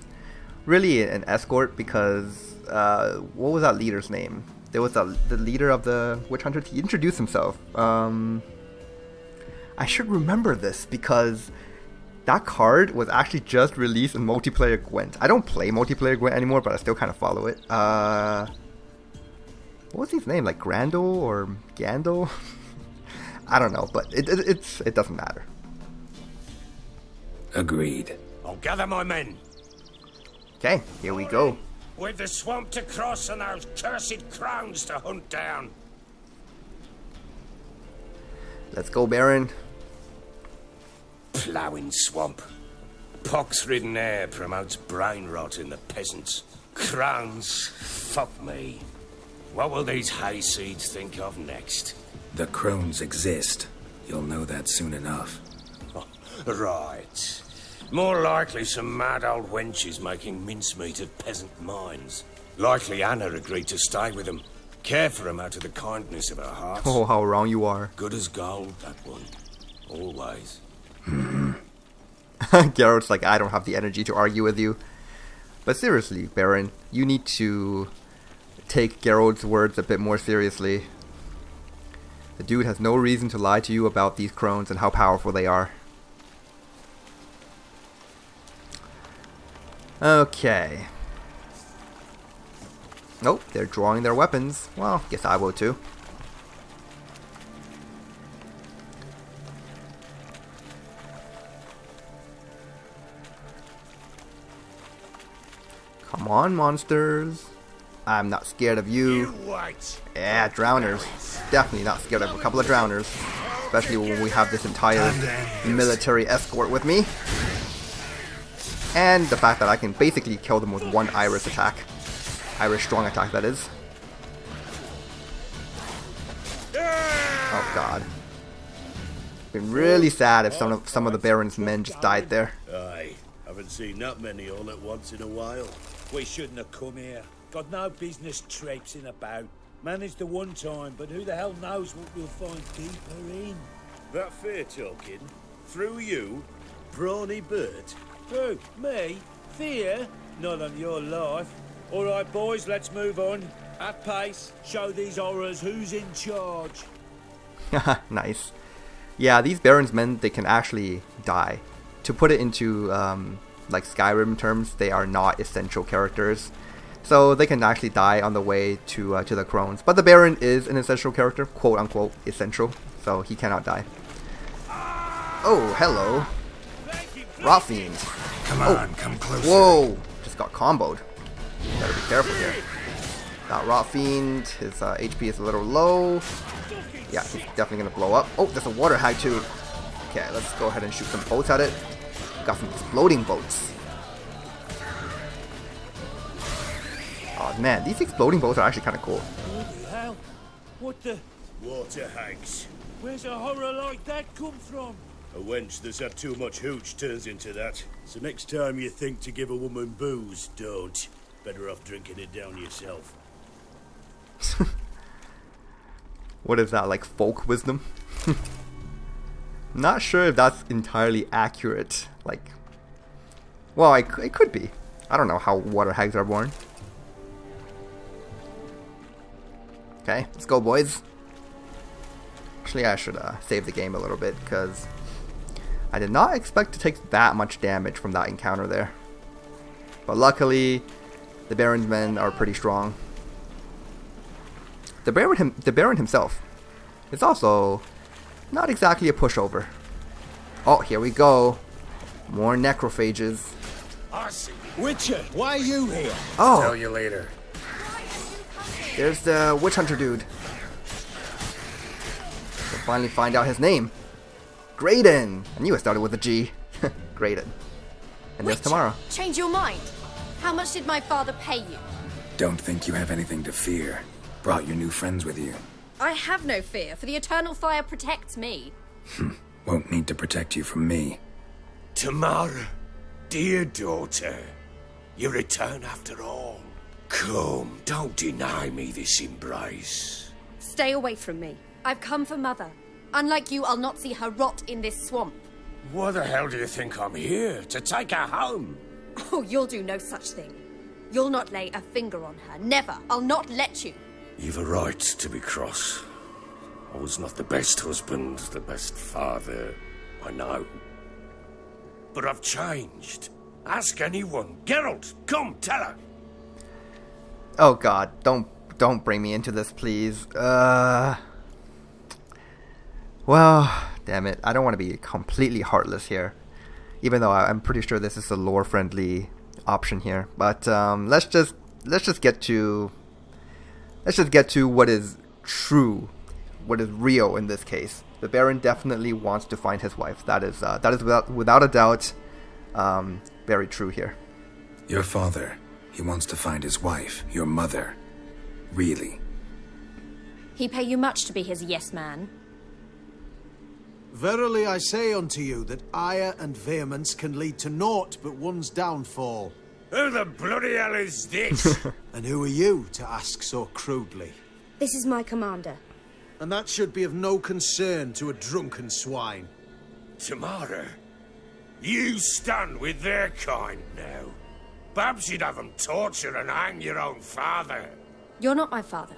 S2: really an escort, because what was that leader's name? There was the leader of the witch hunters. He introduced himself. I should remember this because that card was actually just released in multiplayer Gwent. I don't play multiplayer Gwent anymore, but I still kind of follow it. What was his name? Like Grandel or Gandel? I don't know, but it doesn't matter.
S4: Agreed.
S3: I'll gather my men.
S2: Okay, here we go.
S3: With the swamp to cross and those cursed Crones to hunt down.
S2: Let's go, Baron.
S3: Ploughing swamp. Pox-ridden air promotes brain rot in the peasants. Crones, fuck me. What will these hayseeds think of next?
S4: The Crones exist. You'll know that soon enough.
S3: Right. More likely some mad old wenches making mincemeat of peasant minds. Likely Anna agreed to stay with them. Care for them out of the kindness of her heart.
S2: Oh, how wrong you are.
S3: Good as gold, that one. Always.
S2: Geralt's like, I don't have the energy to argue with you. But seriously, Baron, you need to take Geralt's words a bit more seriously. The dude has no reason to lie to you about these Crones and how powerful they are. Okay. Nope, they're drawing their weapons. Well, guess I will too. Come on, monsters. I'm not scared of you. Yeah, drowners. Definitely not scared of a couple of drowners. Especially when we have this entire military escort with me. And the fact that I can basically kill them with one Iris attack. Irish strong attack, that is. Oh god. Been really sad if some of the Baron's men just died there.
S8: Aye, haven't seen that many all at once in a while.
S9: We shouldn't have come here. Got no business traipsing about. Managed the one time, but who the hell knows what we'll find deeper in.
S8: That fair talking? Through you? Brawny Bert?
S9: Who? Me? Fear? Not on your life. All right, boys, let's move on. At pace, show these horrors who's in charge.
S2: Nice. Yeah, these Baron's men, they can actually die. To put it into like Skyrim terms, they are not essential characters. So they can actually die on the way to the Crones. But the Baron is an essential character, quote unquote essential. So he cannot die. Oh, hello. Rot Fiend.
S4: Come on, come closer.
S2: Whoa, just got comboed. Better be careful here. That Rot Fiend, his HP is a little low. Yeah, he's definitely gonna blow up. Oh, there's a water hag too. Okay, let's go ahead and shoot some boats at it. Got some exploding boats. Oh man, these exploding boats are actually kind of cool.
S9: What the hell? What the?
S8: Water hags.
S9: Where's a horror like that come from?
S8: A wench that's had too much hooch turns into that. So next time you think to give a woman booze, don't. Better off drinking it down yourself.
S2: What is that, like folk wisdom? Not sure if that's entirely accurate. Like, well, it could be. I don't know how water hags are born. Okay, let's go, boys. Actually, I should save the game a little bit, because I did not expect to take that much damage from that encounter there. But luckily, the Baron's men are pretty strong. The Baron himself is also not exactly a pushover. Oh, here we go. More necrophages.
S9: Witcher, why are you here?
S2: Oh,
S3: Tell you later.
S2: there's the witch hunter dude. We'll finally find out his name. Graydon. I knew it started with a G. Graydon. And there's Tamara.
S10: Change your mind. How much did my father pay you?
S4: Don't think you have anything to fear. Brought your new friends with you.
S10: I have no fear, for the eternal fire protects me.
S4: Won't need to protect you from me.
S3: Tamara, dear daughter, you return after all. Come, don't deny me this embrace.
S10: Stay away from me. I've come for Mother. Unlike you, I'll not see her rot in this swamp.
S3: Why the hell do you think I'm here? To take her home?
S10: Oh, you'll do no such thing. You'll not lay a finger on her. Never. I'll not let you.
S3: You've a right to be cross. I was not the best husband, the best father, I know. But I've changed. Ask anyone. Geralt, come, tell her.
S2: Oh god, don't bring me into this, please. Well, damn it. I don't want to be completely heartless here. Even though I'm pretty sure this is a lore-friendly option here. But let's just get to what is true, what is real in this case. The Baron definitely wants to find his wife. That is without a doubt very true here.
S4: Your father, he wants to find his wife, your mother. Really?
S10: He pay you much to be his yes man.
S7: Verily I say unto you that ire and vehemence can lead to naught but one's downfall.
S3: Who the bloody hell is this?
S7: And who are you to ask so crudely?
S5: This is my commander.
S7: And that should be of no concern to a drunken swine.
S3: Tamara, you stand with their kind now. Perhaps you'd have them torture and hang your own father.
S10: You're not my father,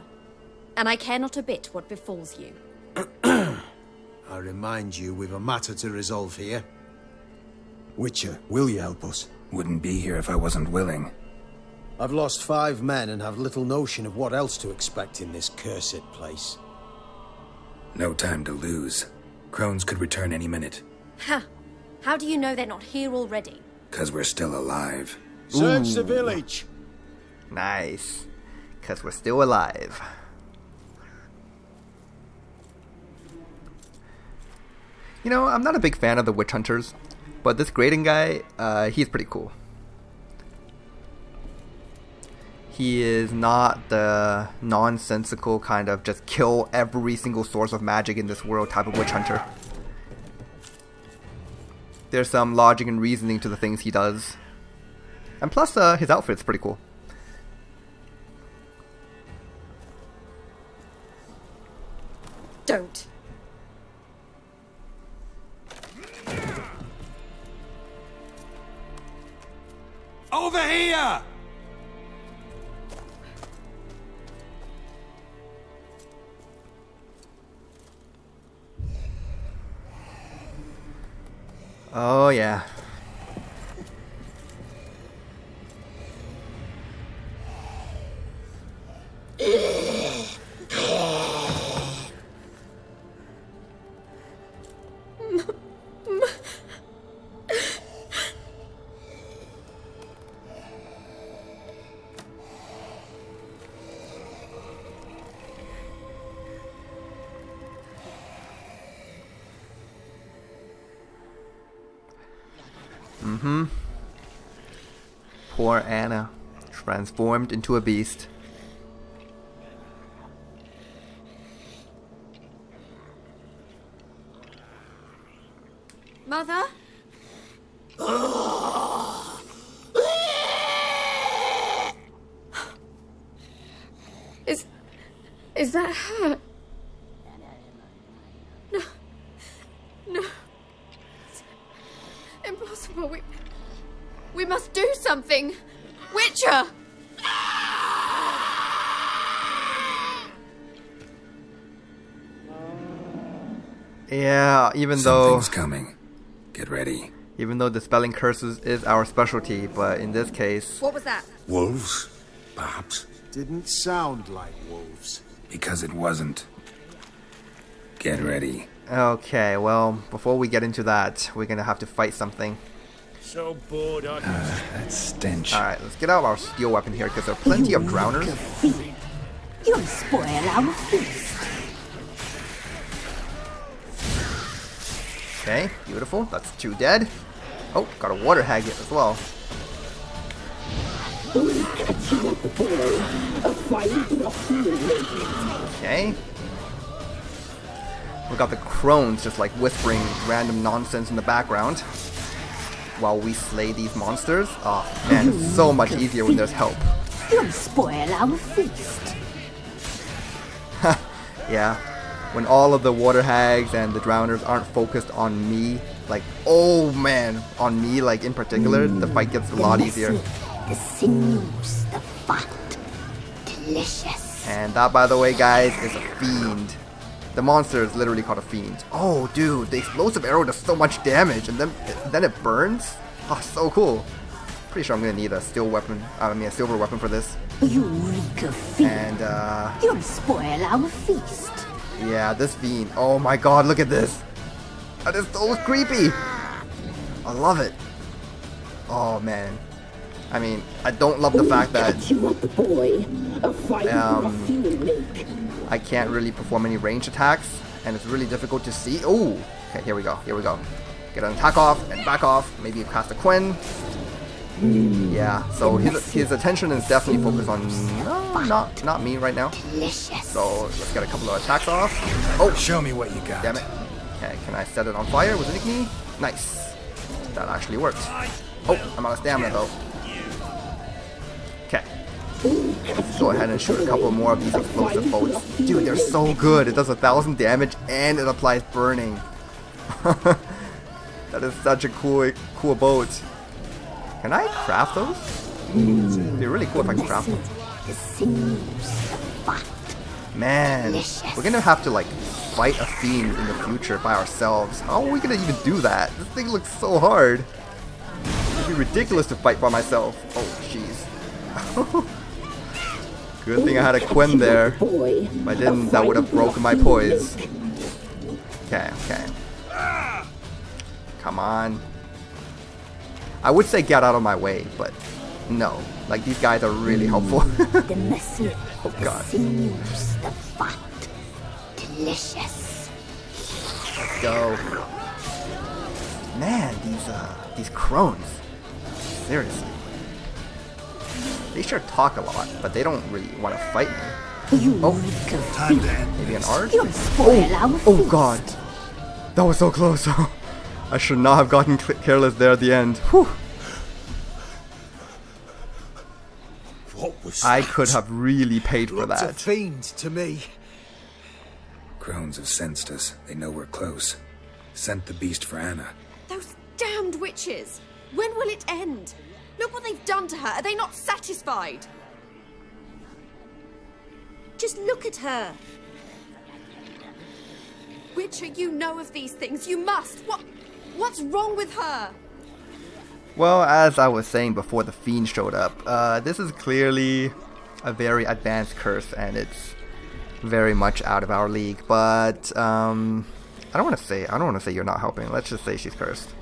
S10: and I care not a bit what befalls you.
S7: I remind you, we've a matter to resolve here. Witcher, will you help us?
S4: Wouldn't be here if I wasn't willing.
S7: I've lost 5 men and have little notion of what else to expect in this cursed place.
S4: No time to lose. Crones could return any minute.
S10: Ha! How do you know they're not here already?
S4: 'Cause we're still alive.
S7: Search the village!
S2: Nice. 'Cause we're still alive. You know, I'm not a big fan of the witch hunters, but this grading guy, he's pretty cool. He is not the nonsensical kind of just kill every single source of magic in this world type of witch hunter. There's some logic and reasoning to the things he does. And plus, his outfit's pretty cool.
S10: Don't.
S3: Over here!
S2: Oh yeah. Poor Anna, transformed into a beast.
S10: Mother? Is that her? No. No. It's impossible. We must do something. Witcher!
S2: Yeah, even though
S4: something's coming. Get ready.
S2: Even though dispelling curses is our specialty, but in this case...
S10: What was that?
S3: Wolves, perhaps?
S7: Didn't sound like wolves.
S4: Because it wasn't. Get ready.
S2: Okay, well, before we get into that, we're gonna have to fight something.
S9: So bored, I can
S4: That stench.
S2: Alright, let's get out our steel weapon here, because there are plenty of drowners.
S11: You'll spoil our feast.
S2: Okay, beautiful. That's 2 dead. Oh, got a water hag as well. Okay. We got the Crones just like whispering random nonsense in the background while we slay these monsters. Oh man, it's so much easier when there's help.
S11: You'll spoil our feast.
S2: Yeah, when all of the water hags and the drowners aren't focused on me, like, oh man, on me, like in particular, the fight gets a lot easier.
S11: The sinews, the fat, delicious.
S2: And that, by the way, guys, is a fiend. The monster is literally called a fiend. Oh, dude, the explosive arrow does so much damage, and then it burns. Oh, so cool. Pretty sure I'm gonna need a steel weapon. A silver weapon for this.
S11: You reek of fiend.
S2: And
S11: you'll spoil our feast.
S2: yeah, this fiend. Oh my God, look at this. That is so creepy. I love it. Oh man. I mean, I don't love the fact that I can't really perform any range attacks, and it's really difficult to see. Oh, okay, here we go. Get an attack off and back off. Maybe cast a Quen. Yeah, so his attention is definitely focused on not me right now. So let's get a couple of attacks off. Oh,
S4: show me what you got.
S2: Damn it. Okay, can I set it on fire with Igni? Nice. That actually worked. Oh, I'm out of stamina though. Okay. Let's go ahead and shoot a couple more of these explosive bolts. Dude, they're so good. It does 1,000 damage and it applies burning. That is such a cool bolt. Can I craft those? It'd be really cool if I can craft them. Man, we're gonna have to like fight a fiend in the future by ourselves. How are we gonna even do that? This thing looks so hard. It'd be ridiculous to fight by myself. Oh, jeez. Good thing I had a Quen there. If I didn't, that would have broken my poise. Okay. Come on. I would say get out of my way, but no. Like, these guys are really helpful. Oh god.
S11: The fat, delicious.
S2: Let's go. Man, these Crones. Seriously. They sure talk a lot, but they don't really want to fight me. Oh, maybe an Ard? Oh god. That was so close. I should not have gotten careless there at the end. Whew.
S3: What was
S2: I
S3: that?
S2: could have really paid for
S7: Looks a
S2: that.
S7: fiend to me.
S4: Crones have sensed us. They know we're close. Sent the beast for Anna.
S10: Those damned witches! When will it end? Look what they've done to her. Are they not satisfied? Just look at her. Witcher, you know of these things. You must. What's wrong with her?
S2: Well, as I was saying before the fiend showed up, this is clearly a very advanced curse, and it's very much out of our league. But I don't want to say you're not helping. Let's just say she's cursed.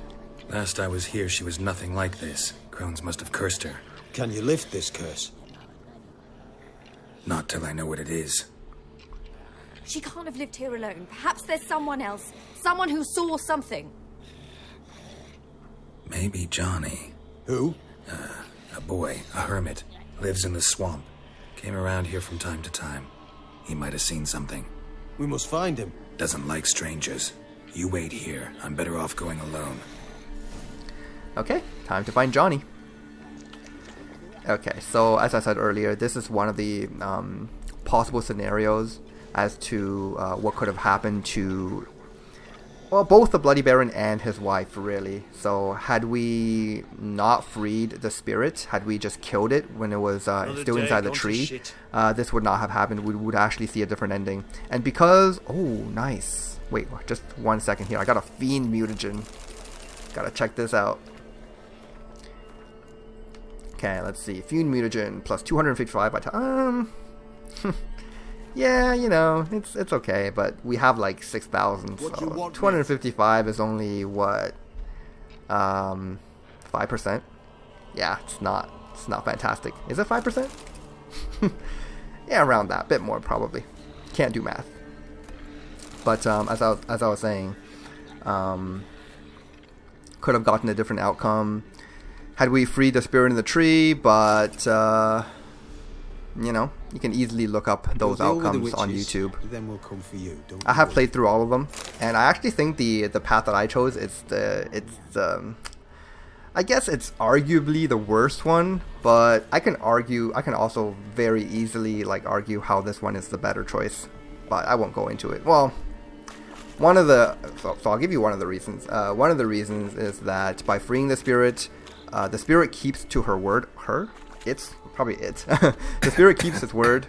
S4: Last I was here, she was nothing like this. Crones must have cursed her.
S7: Can you lift this curse?
S4: Not till I know what it is.
S10: She can't have lived here alone. Perhaps there's someone else. Someone who saw something.
S4: Maybe Johnny.
S7: Who?
S4: A boy, a hermit. Lives in the swamp. Came around here from time to time. He might have seen something.
S7: We must find him.
S4: Doesn't like strangers. You wait here. I'm better off going alone.
S2: Okay, time to find Johnny. Okay, so as I said earlier, this is one of the possible scenarios as to what could have happened to, well, both the Bloody Baron and his wife, really. So had we not freed the spirit, had we just killed it when it was still inside the tree, this would not have happened. We would actually see a different ending. And because, oh, nice. Wait, just 1 second here. I got a fiend mutagen. Gotta check this out. Okay, let's see. Fiend mutagen plus 255 by time. Yeah, you know, it's okay, but we have like 6,000, so 255 is only what, 5%? Yeah, it's not fantastic. Is it 5%? Yeah, around that, bit more probably. Can't do math. But as I was saying, could have gotten a different outcome had we freed the spirit in the tree, but you know, you can easily look up those
S6: We'll deal with the
S2: outcomes on
S6: witches,
S2: YouTube.
S6: Then we'll come for you. Don't
S2: I have
S6: worry.
S2: played through all of them, and I actually think the path that I chose is I guess it's arguably the worst one, but I can also very easily like argue how this one is the better choice, but I won't go into it. Well, so I'll give you one of the reasons. One of the reasons is that by freeing the spirit keeps to her word. It's probably it. The spirit keeps its word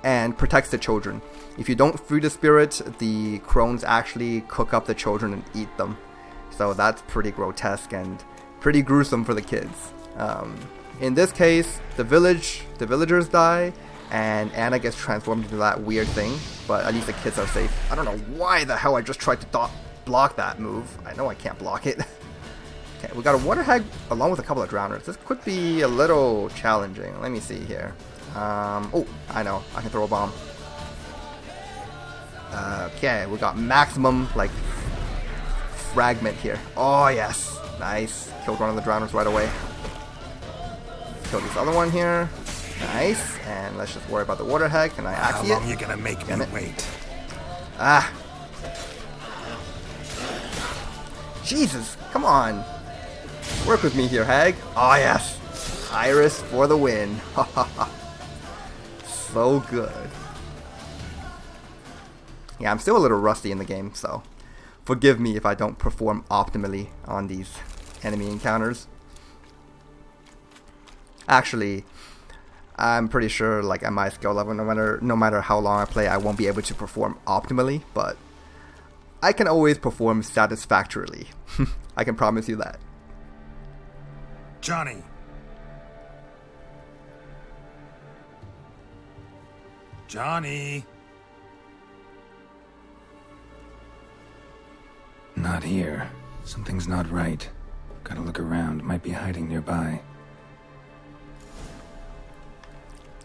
S2: and protects the children. If you don't free the spirit, the Crones actually cook up the children and eat them. So that's pretty grotesque and pretty gruesome for the kids. In this case, the villagers die, and Anna gets transformed into that weird thing, but at least the kids are safe. I don't know why the hell I just tried to block that move. I know I can't block it. Okay, we got a water hag along with a couple of drowners. This could be a little challenging. Let me see here. Oh, I know. I can throw a bomb. Okay, we got maximum, like, fragment here. Oh, yes. Nice. Killed one of the drowners right away. Kill this other one here. Nice. And let's just worry about the water hag. Can I axe it?
S4: How long you gonna make me wait?
S2: Ah. Jesus, come on. Work with me here, hag. Oh, yes. Iris for the win. So good. Yeah, I'm still a little rusty in the game, so forgive me if I don't perform optimally on these enemy encounters. Actually, I'm pretty sure, like, at my skill level, no matter how long I play, I won't be able to perform optimally, but I can always perform satisfactorily. I can promise you that.
S4: Johnny! Johnny! Not here. Something's not right. Gotta look around. Might be hiding nearby.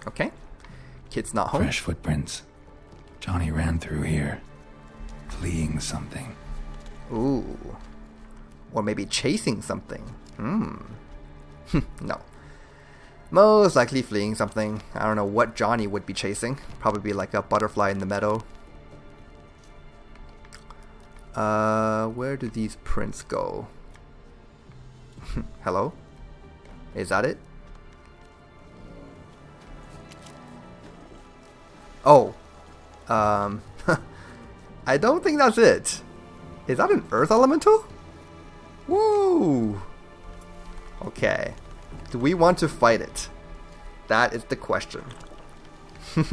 S2: Okay. Kid's not home.
S4: Fresh footprints. Johnny ran through here. Fleeing something.
S2: Ooh. Or maybe chasing something. No. Most likely fleeing something. I don't know what Johnny would be chasing. Probably like a butterfly in the meadow. Where do these prints go? Hello? Is that it? Oh. I don't think that's it. Is that an earth elemental? Woo! Okay. Do we want to fight it? That is the question. This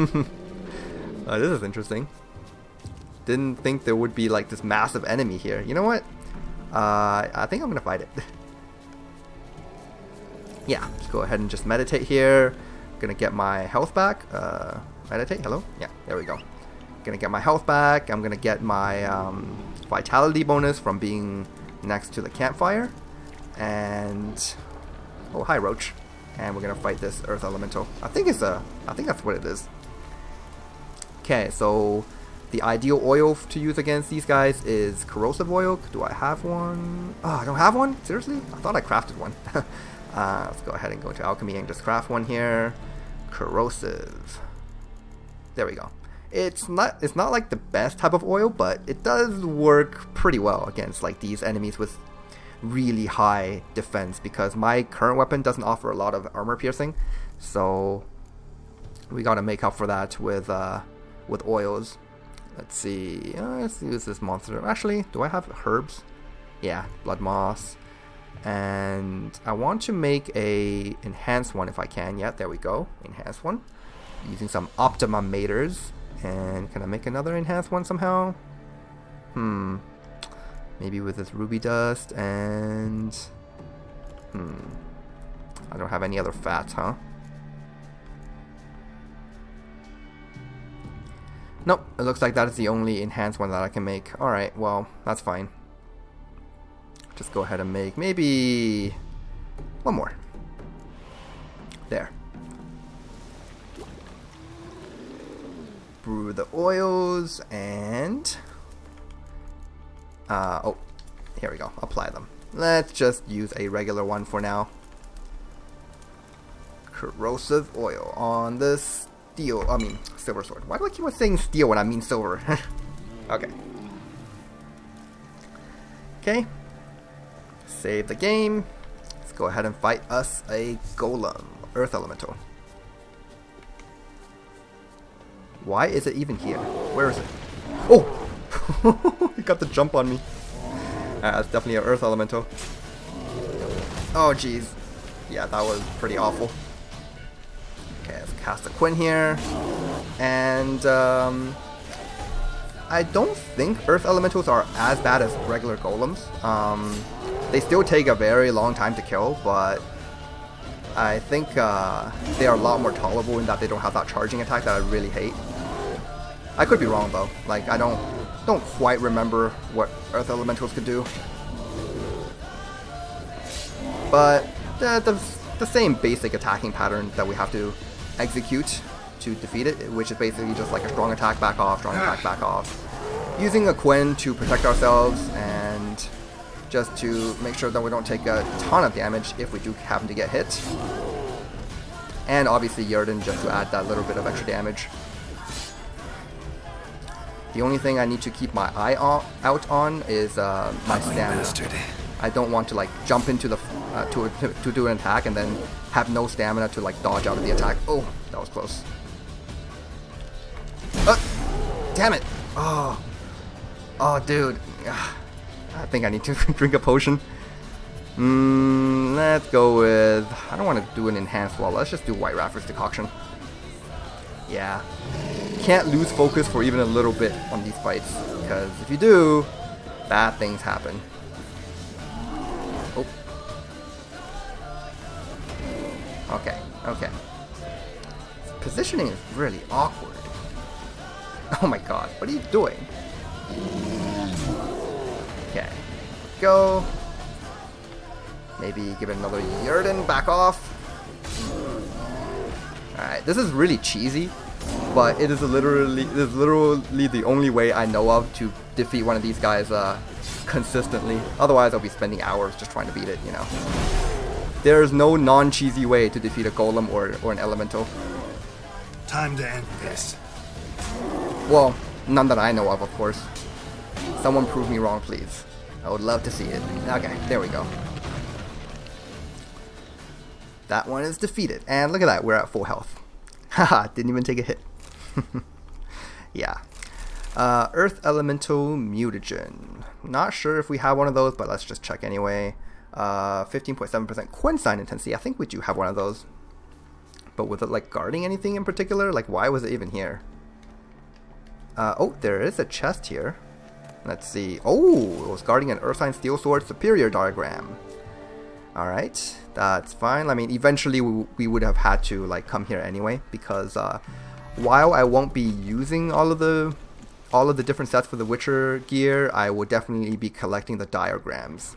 S2: is interesting. Didn't think there would be like this massive enemy here. You know what? I think I'm gonna fight it. Yeah, let's go ahead and just meditate here. Gonna get my health back. Meditate, hello? Yeah, there we go. Gonna get my health back. I'm gonna get my vitality bonus from being next to the campfire. And oh, hi Roach. And we're gonna fight this earth elemental. I think that's what it is. Okay, so the ideal oil to use against these guys is corrosive oil. Do I have one? Oh, I don't have one? Seriously? I thought I crafted one. Let's go ahead and go to alchemy and just craft one here. Corrosive. There we go. It's not like the best type of oil, but it does work pretty well against like these enemies with really high defense, because my current weapon doesn't offer a lot of armor piercing, so we gotta make up for that with oils. Let's see. Let's use this monster. Actually, do I have herbs? Yeah, blood moss. And I want to make a enhanced one if I can. Yeah, there we go. Enhanced one. Using some Optima Maters. And can I make another enhanced one somehow? Maybe with this ruby dust and... I don't have any other fats, huh? Nope, it looks like that is the only enhanced one that I can make. Alright, well, that's fine. Just go ahead and make maybe one more. There. Brew the oils and... oh, here we go. Apply them. Let's just use a regular one for now. corrosive oil on the silver sword. Why do I keep on saying steel when I mean silver? Okay. Okay. Save the game. Let's go ahead and fight us a golem, earth elemental. Why is it even here? Where is it? Oh! He got the jump on me. That's definitely an earth elemental. Oh jeez. Yeah, that was pretty awful. Okay, let's cast a Quinn here. And I don't think earth elementals are as bad as regular golems. They still take a very long time to kill, but I think they are a lot more tolerable in that they don't have that charging attack that I really hate. I could be wrong though. Like, I don't quite remember what earth elementals could do. But the same basic attacking pattern that we have to execute to defeat it, which is basically just like a strong attack, back off, strong attack, back off. Using a Quinn to protect ourselves and just to make sure that we don't take a ton of damage if we do happen to get hit. And obviously Yrden just to add that little bit of extra damage. The only thing I need to keep my eye out on is my stamina. Bastard. I don't want to like jump into the to do an attack and then have no stamina to like dodge out of the attack. Oh, that was close. Damn it! Oh, dude. I think I need to drink a potion. Let's go with. I don't want to do an enhanced wall. Let's just do White Raffer's decoction. Yeah. Can't lose focus for even a little bit on these fights, because if you do, bad things happen. Oh. Okay. Positioning is really awkward. Oh my god, what are you doing? Okay. Go. Maybe give it another Yrden, back off. Alright, this is really cheesy, but it is literally the only way I know of to defeat one of these guys consistently. Otherwise, I'll be spending hours just trying to beat it, you know. There is no non-cheesy way to defeat a golem or an elemental.
S4: Time to end this.
S2: Well, none that I know of course. Someone prove me wrong, please. I would love to see it. Okay, there we go. That one is defeated. And look at that, we're at full health. Haha, didn't even take a hit. Yeah. Earth Elemental Mutagen. Not sure if we have one of those, but let's just check anyway. 15.7% Quinsign Intensity. I think we do have one of those. But was it like guarding anything in particular? Like, why was it even here? Oh, there is a chest here. Let's see. Oh, it was guarding an Earthsign Steel Sword Superior diagram. Alright, that's fine. I mean, eventually we would have had to like come here anyway, because while I won't be using all of the different sets for the Witcher gear, I will definitely be collecting the diagrams.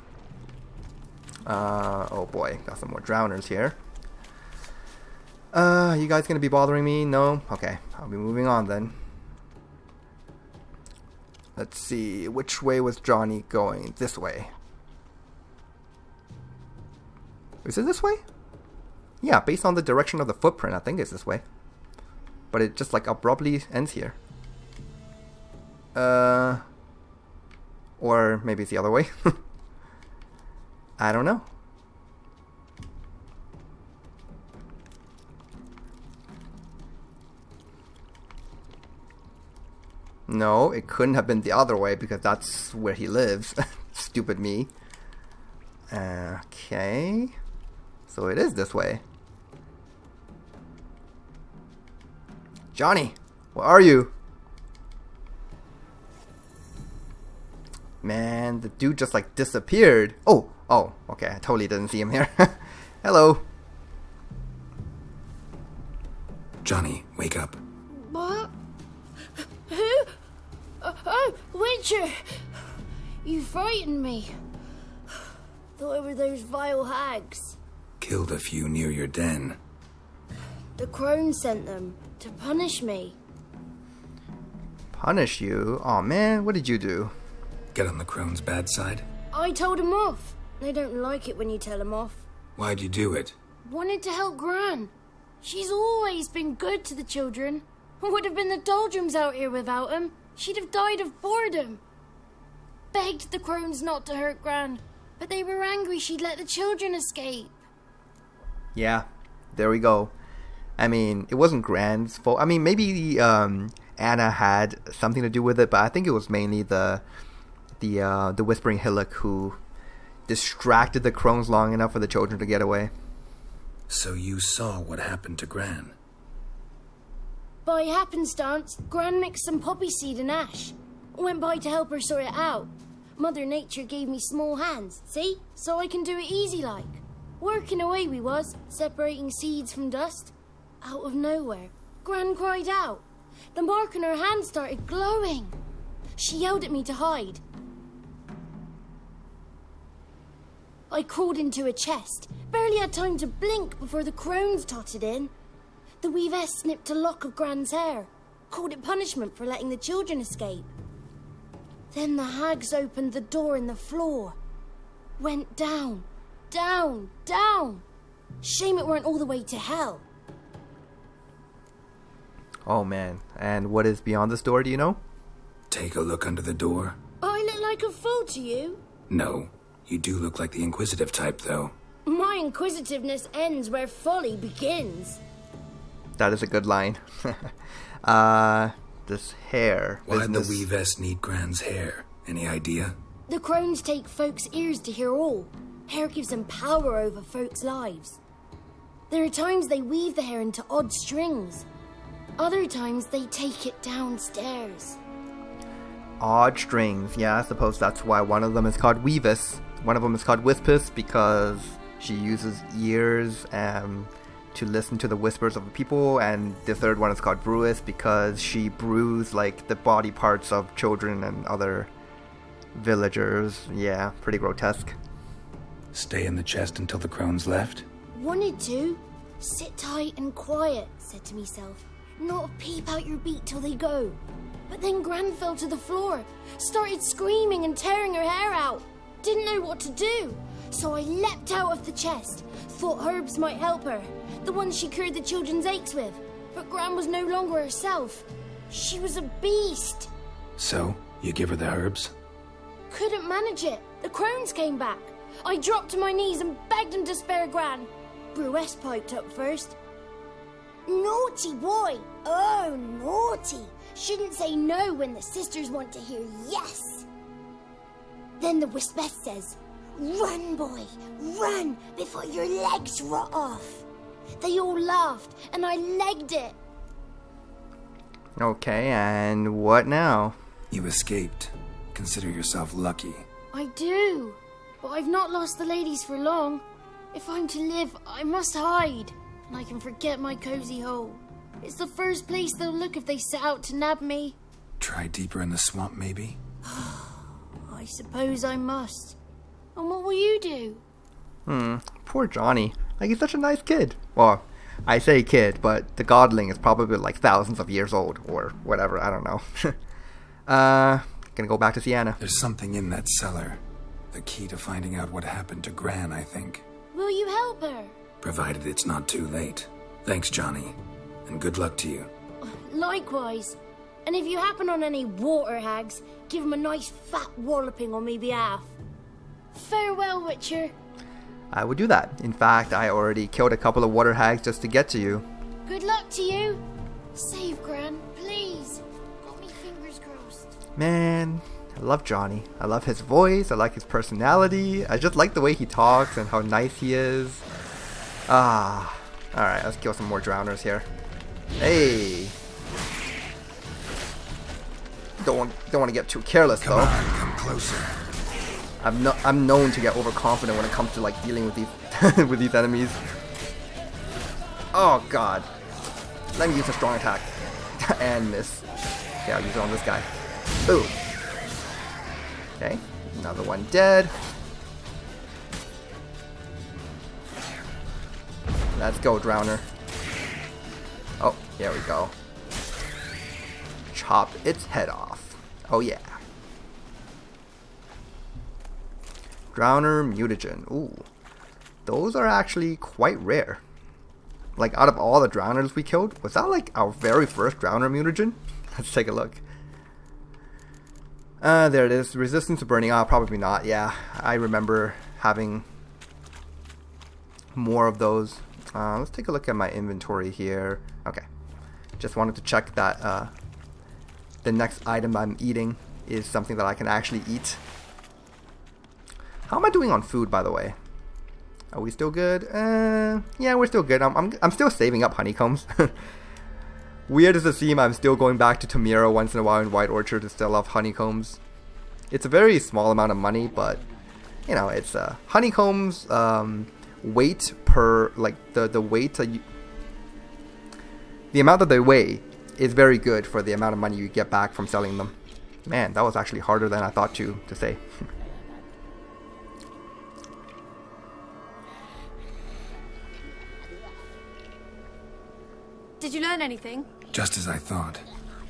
S2: Oh boy, got some more drowners here. You guys gonna be bothering me? No? Okay, I'll be moving on then. Let's see, which way was Johnny going? This way. Is it this way? Yeah, based on the direction of the footprint, I think it's this way. But it just like abruptly ends here. Or maybe it's the other way. I don't know. No, it couldn't have been the other way because that's where he lives. Stupid me. Okay. So it is this way. Johnny, where are you? Man, the dude just like disappeared. Oh, okay. I totally didn't see him here. Hello.
S4: Johnny, wake up.
S11: What? Who? Oh, Witcher! You frightened me. Thought it were those vile hags.
S4: Killed a few near your den.
S11: The Crones sent them to punish me.
S2: Punish you? Oh man, what did you do?
S4: Get on the Crones' bad side?
S11: I told them off. They don't like it when you tell them off.
S4: Why'd you do it?
S11: Wanted to help Gran. She's always been good to the children. Would have been the doldrums out here without him. She'd have died of boredom. Begged the Crones not to hurt Gran, but they were angry she'd let the children escape.
S2: Yeah, there we go. I mean, it wasn't Gran's fault. I mean, maybe Anna had something to do with it, but I think it was mainly the Whispering Hillock who distracted the Crones long enough for the children to get away.
S4: So you saw what happened to Gran?
S11: By happenstance, Gran mixed some poppy seed and ash. Went by to help her sort it out. Mother Nature gave me small hands, see? So I can do it easy like. Working away we was, separating seeds from dust. Out of nowhere, Gran cried out. The mark on her hand started glowing. She yelled at me to hide. I crawled into a chest. Barely had time to blink before the Crones totted in. The weavess snipped a lock of Gran's hair. Called it punishment for letting the children escape. Then the hags opened the door in the floor. Went down, down, down. Shame it weren't all the way to hell.
S2: Oh man, and what is beyond this door, do you know?
S4: Take a look under the door.
S11: I look like a fool to you?
S4: No, you do look like the inquisitive type, though.
S11: My inquisitiveness ends where folly begins.
S2: That is a good line. This hair.
S4: Why'd the weavess need Gran's hair? Any idea?
S11: The Crones take folks' ears to hear all. Hair gives them power over folks' lives. There are times they weave the hair into odd strings. Other times they take it downstairs.
S2: Odd strings. Yeah, I suppose that's why one of them is called Weavis. One of them is called Wispus because she uses ears to listen to the whispers of the people, and the third one is called Brewis because she brews like the body parts of children and other villagers. Yeah, pretty grotesque.
S4: Stay in the chest until the Crones left?
S11: Wanted to. Sit tight and quiet, said to myself. Not a peep out your beat till they go. But then Gran fell to the floor, started screaming and tearing her hair out. Didn't know what to do. So I leapt out of the chest. Thought herbs might help her. The ones she cured the children's aches with. But Gran was no longer herself. She was a beast.
S4: So, you give her the herbs?
S11: Couldn't manage it. The Crones came back. I dropped to my knees and begged them to spare Gran. Brewess piped up first. Naughty boy. Oh, naughty. Shouldn't say no when the sisters want to hear yes. Then the Wispess says, run, boy, run before your legs rot off. They all laughed, and I legged it.
S2: Okay, and what now?
S4: You escaped. Consider yourself lucky.
S11: I do, but I've not lost the ladies for long. If I'm to live, I must hide, and I can forget my cozy hole. It's the first place they'll look if they set out to nab me.
S4: Try deeper in the swamp, maybe?
S11: I suppose I must. And what will you do?
S2: Poor Johnny. Like, he's such a nice kid. Well, I say kid, but the godling is probably like thousands of years old, or whatever, I don't know. Gonna go back to Sienna.
S4: There's something in that cellar. The key to finding out what happened to Gran, I think.
S11: Will you help her?
S4: Provided it's not too late. Thanks, Johnny. And good luck to you.
S11: Likewise. And if you happen on any water hags, give them a nice fat walloping on me behalf. Farewell, Witcher.
S2: I would do that. In fact, I already killed a couple of water hags just to get to you.
S11: Good luck to you. Save Gran, please. Got me fingers crossed.
S2: Man, I love Johnny. I love his voice. I like his personality. I just like the way he talks and how nice he is. Alright, let's kill some more drowners here. Hey! Don't want to get too careless though.
S4: Come on, come closer.
S2: I'm known to get overconfident when it comes to like dealing with these with these enemies. Oh god. Let me use a strong attack. And miss. Okay, I'll use it on this guy. Ooh. Okay, another one dead. Let's go, Drowner. Oh, here we go. Chop its head off. Oh yeah. Drowner mutagen. Ooh. Those are actually quite rare. Like, out of all the drowners we killed, was that like our very first drowner mutagen? Let's take a look. There it is. Resistance to burning. Probably not. Yeah, I remember having more of those. Let's take a look at my inventory here. Okay. Just wanted to check that the next item I'm eating is something that I can actually eat. How am I doing on food, by the way? Are we still good? Yeah, we're still good. I'm still saving up honeycombs. Weird as it seems, I'm still going back to Tamira once in a while in White Orchard to sell off honeycombs. It's a very small amount of money, but you know, it's honeycombs weight per like the weight the amount that they weigh is very good for the amount of money you get back from selling them. Man, that was actually harder than I thought to say.
S10: Did you learn anything?
S4: Just as I thought.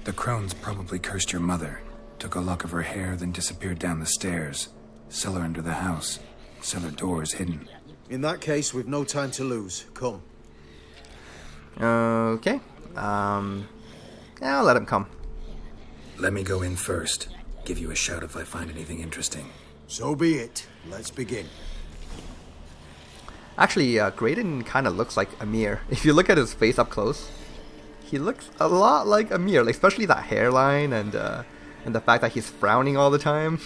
S4: The Crones probably cursed your mother, took a lock of her hair, then disappeared down the stairs. Cellar under the house. Cellar doors hidden.
S7: In that case, we've no time to lose. Come.
S2: Okay. I'll let him come.
S4: Let me go in first. Give you a shout if I find anything interesting.
S7: So be it. Let's begin.
S2: Actually, Graydon kind of looks like Amir. If you look at his face up close, he looks a lot like Amir, like, especially that hairline and the fact that he's frowning all the time.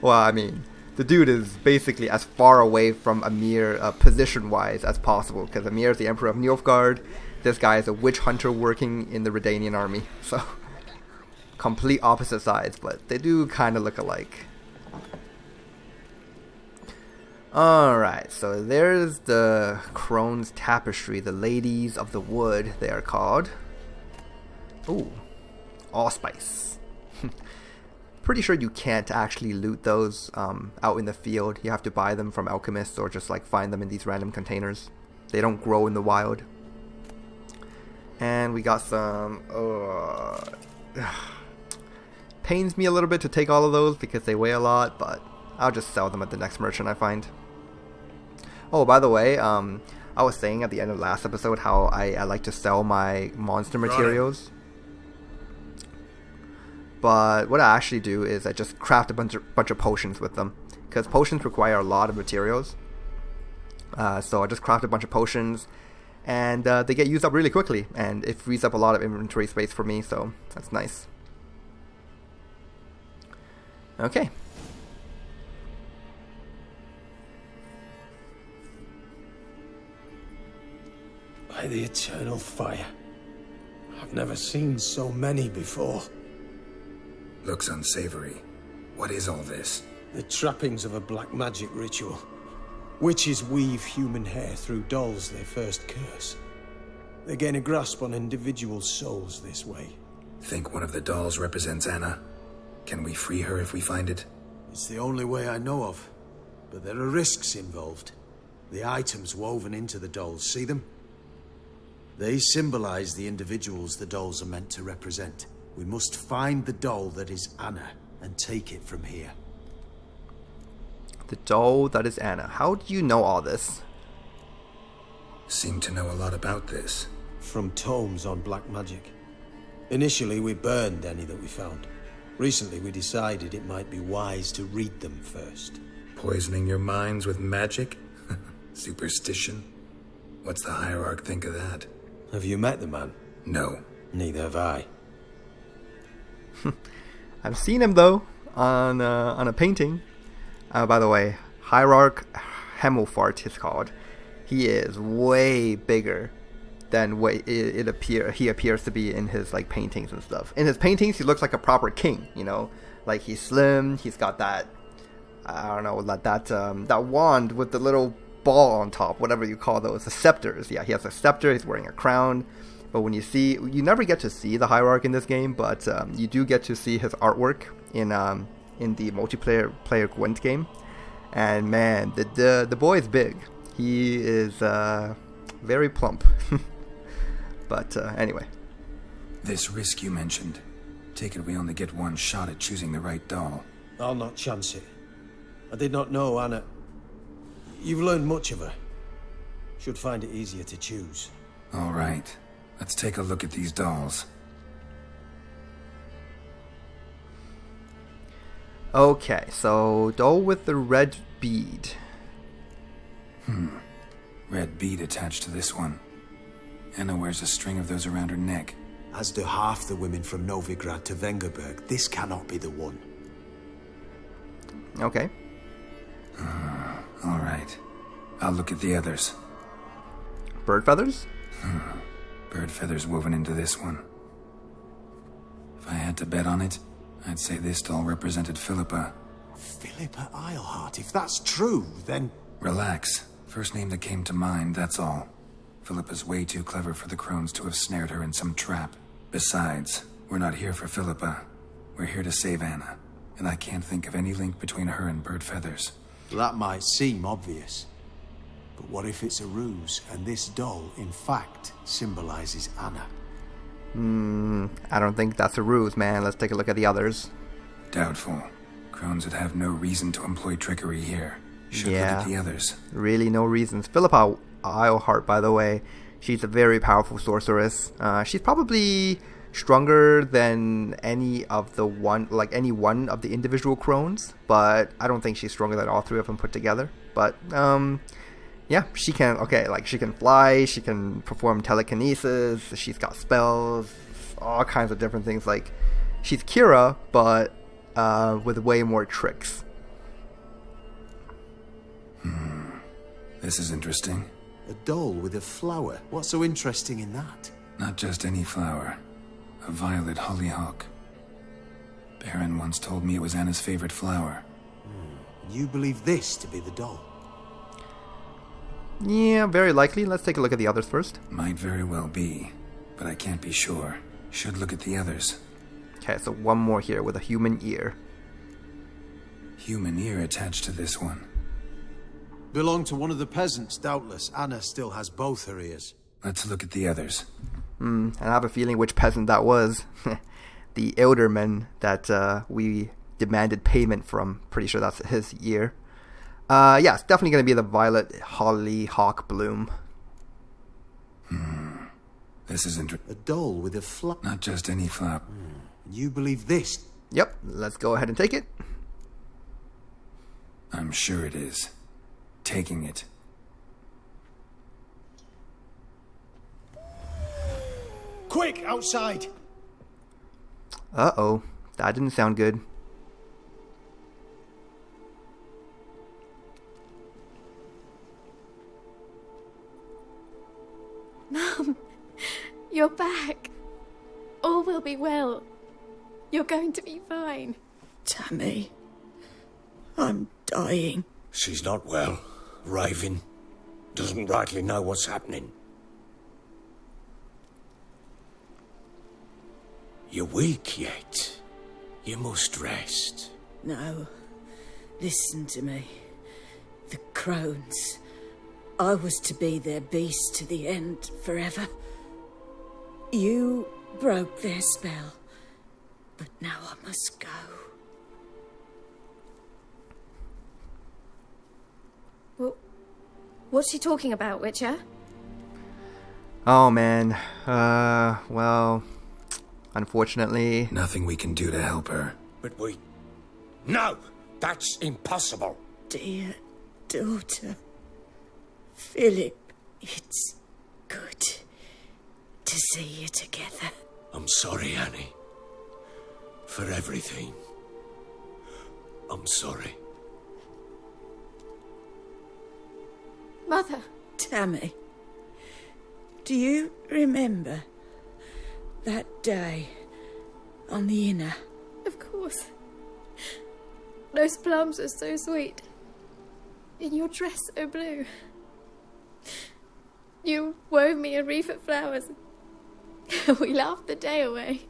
S2: Well, I mean, the dude is basically as far away from Amir position-wise as possible, because Amir is the Emperor of Nilfgaard. This guy is a witch hunter working in the Redanian army, so complete opposite sides, but they do kind of look alike. Alright, so there's the Crones Tapestry, the Ladies of the Wood, they are called. Ooh, allspice. Pretty sure you can't actually loot those out in the field. You have to buy them from alchemists or just like find them in these random containers. They don't grow in the wild. And we got some... pains me a little bit to take all of those because they weigh a lot, but I'll just sell them at the next merchant I find. Oh, by the way, I was saying at the end of the last episode how I like to sell my monster materials. But what I actually do is I just craft a bunch of potions with them, because potions require a lot of materials. So I just craft a bunch of potions, and they get used up really quickly, and it frees up a lot of inventory space for me, so that's nice. Okay.
S3: By the eternal fire, I've never seen so many before.
S4: Looks unsavory. What is all this?
S7: The trappings of a black magic ritual. Witches weave human hair through dolls they first curse. They gain a grasp on individual souls this way.
S4: Think one of the dolls represents Anna? Can we free her if we find it?
S7: It's the only way I know of. But there are risks involved. The items woven into the dolls, see them? They symbolize the individuals the dolls are meant to represent. We must find the doll that is Anna and take it from here.
S2: The doll that is Anna. How do you know all this?
S4: Seem to know a lot about this.
S7: From tomes on black magic. Initially, we burned any that we found. Recently, we decided it might be wise to read them first.
S4: Poisoning your minds with magic? Superstition? What's the hierarch think of that?
S7: Have you met the man?
S4: No.
S7: Neither have I.
S2: I've seen him though on a painting. By the way, Hierarch Hemmelfart is called. He is way bigger than what he appears to be in his like paintings and stuff. In his paintings, he looks like a proper king. You know, like he's slim. He's got that I don't know that wand with the little ball on top, whatever you call those, the scepters. Yeah, he has a scepter. He's wearing a crown. But when you never get to see the Hierarch in this game, but you do get to see his artwork in the multiplayer Gwent game. And man, the boy is big. He is very plump. But anyway.
S4: This risk you mentioned. Take it we only get one shot at choosing the right doll.
S7: I'll not chance it. I did not know Anna. You've learned much of her. Should find it easier to choose.
S4: All right. Let's take a look at these dolls.
S2: Okay, so doll with the red bead.
S4: Red bead attached to this one. Anna wears a string of those around her neck.
S7: As do half the women from Novigrad to Vengerberg. This cannot be the one.
S2: Okay.
S4: All right. I'll look at the others.
S2: Bird feathers?
S4: Bird feathers woven into this one. If I had to bet on it, I'd say this doll represented Philippa.
S7: Philippa Eilhart. If that's true, then...
S4: Relax. First name that came to mind, that's all. Philippa's way too clever for the Crones to have snared her in some trap. Besides, we're not here for Philippa. We're here to save Anna. And I can't think of any link between her and bird feathers.
S7: That might seem obvious. But what if it's a ruse, and this doll, in fact, symbolizes Anna?
S2: I don't think that's a ruse, man. Let's take a look at the others.
S4: Doubtful. Crones would have no reason to employ trickery here. Should look at the others.
S2: Really no reasons. Philippa Eilhart, by the way, she's a very powerful sorceress. She's probably stronger than any one of the individual Crones, but I don't think she's stronger than all three of them put together. But yeah, she can she can fly, she can perform telekinesis, she's got spells, all kinds of different things. Like, she's Kira, but with way more tricks.
S4: This is interesting.
S7: A doll with a flower. What's so interesting in that?
S4: Not just any flower. A violet hollyhock. Baron once told me it was Anna's favorite flower.
S7: You believe this to be the doll?
S2: Yeah, very likely. Let's take a look at the others first.
S4: Might very well be, but I can't be sure. Should look at the others.
S2: Okay, so one more here with a human ear.
S4: Human ear attached to this one.
S7: Belonged to one of the peasants, doubtless. Anna still has both her ears.
S4: Let's look at the others.
S2: And I have a feeling which peasant that was. The elderman that we demanded payment from. Pretty sure that's his ear. Yeah, it's definitely going to be the violet hollyhock bloom.
S4: This is interesting.
S7: A doll with a flower.
S4: Not just any flower.
S7: You believe this?
S2: Yep, let's go ahead and take it.
S4: I'm sure it is. Taking it.
S7: Quick, outside!
S2: Uh-oh, that didn't sound good.
S11: Mum, you're back. All will be well. You're going to be fine.
S12: Tammy, I'm dying.
S3: She's not well. Raving. Doesn't rightly know what's happening. You're weak yet. You must rest.
S12: No. Listen to me. The Crones. I was to be their beast to the end, forever. You broke their spell. But now I must go.
S5: What's she talking about, Witcher?
S2: Oh man, well, unfortunately...
S4: Nothing we can do to help her.
S3: But we... No! That's impossible!
S12: Dear daughter, Philip, it's good to see you together.
S3: I'm sorry, Annie. For everything. I'm sorry.
S11: Mother.
S12: Tammy, do you remember that day on the Inner?
S11: Of course. Those plums are so sweet. In your dress so blue. You wove me a wreath of flowers. We laughed the day away.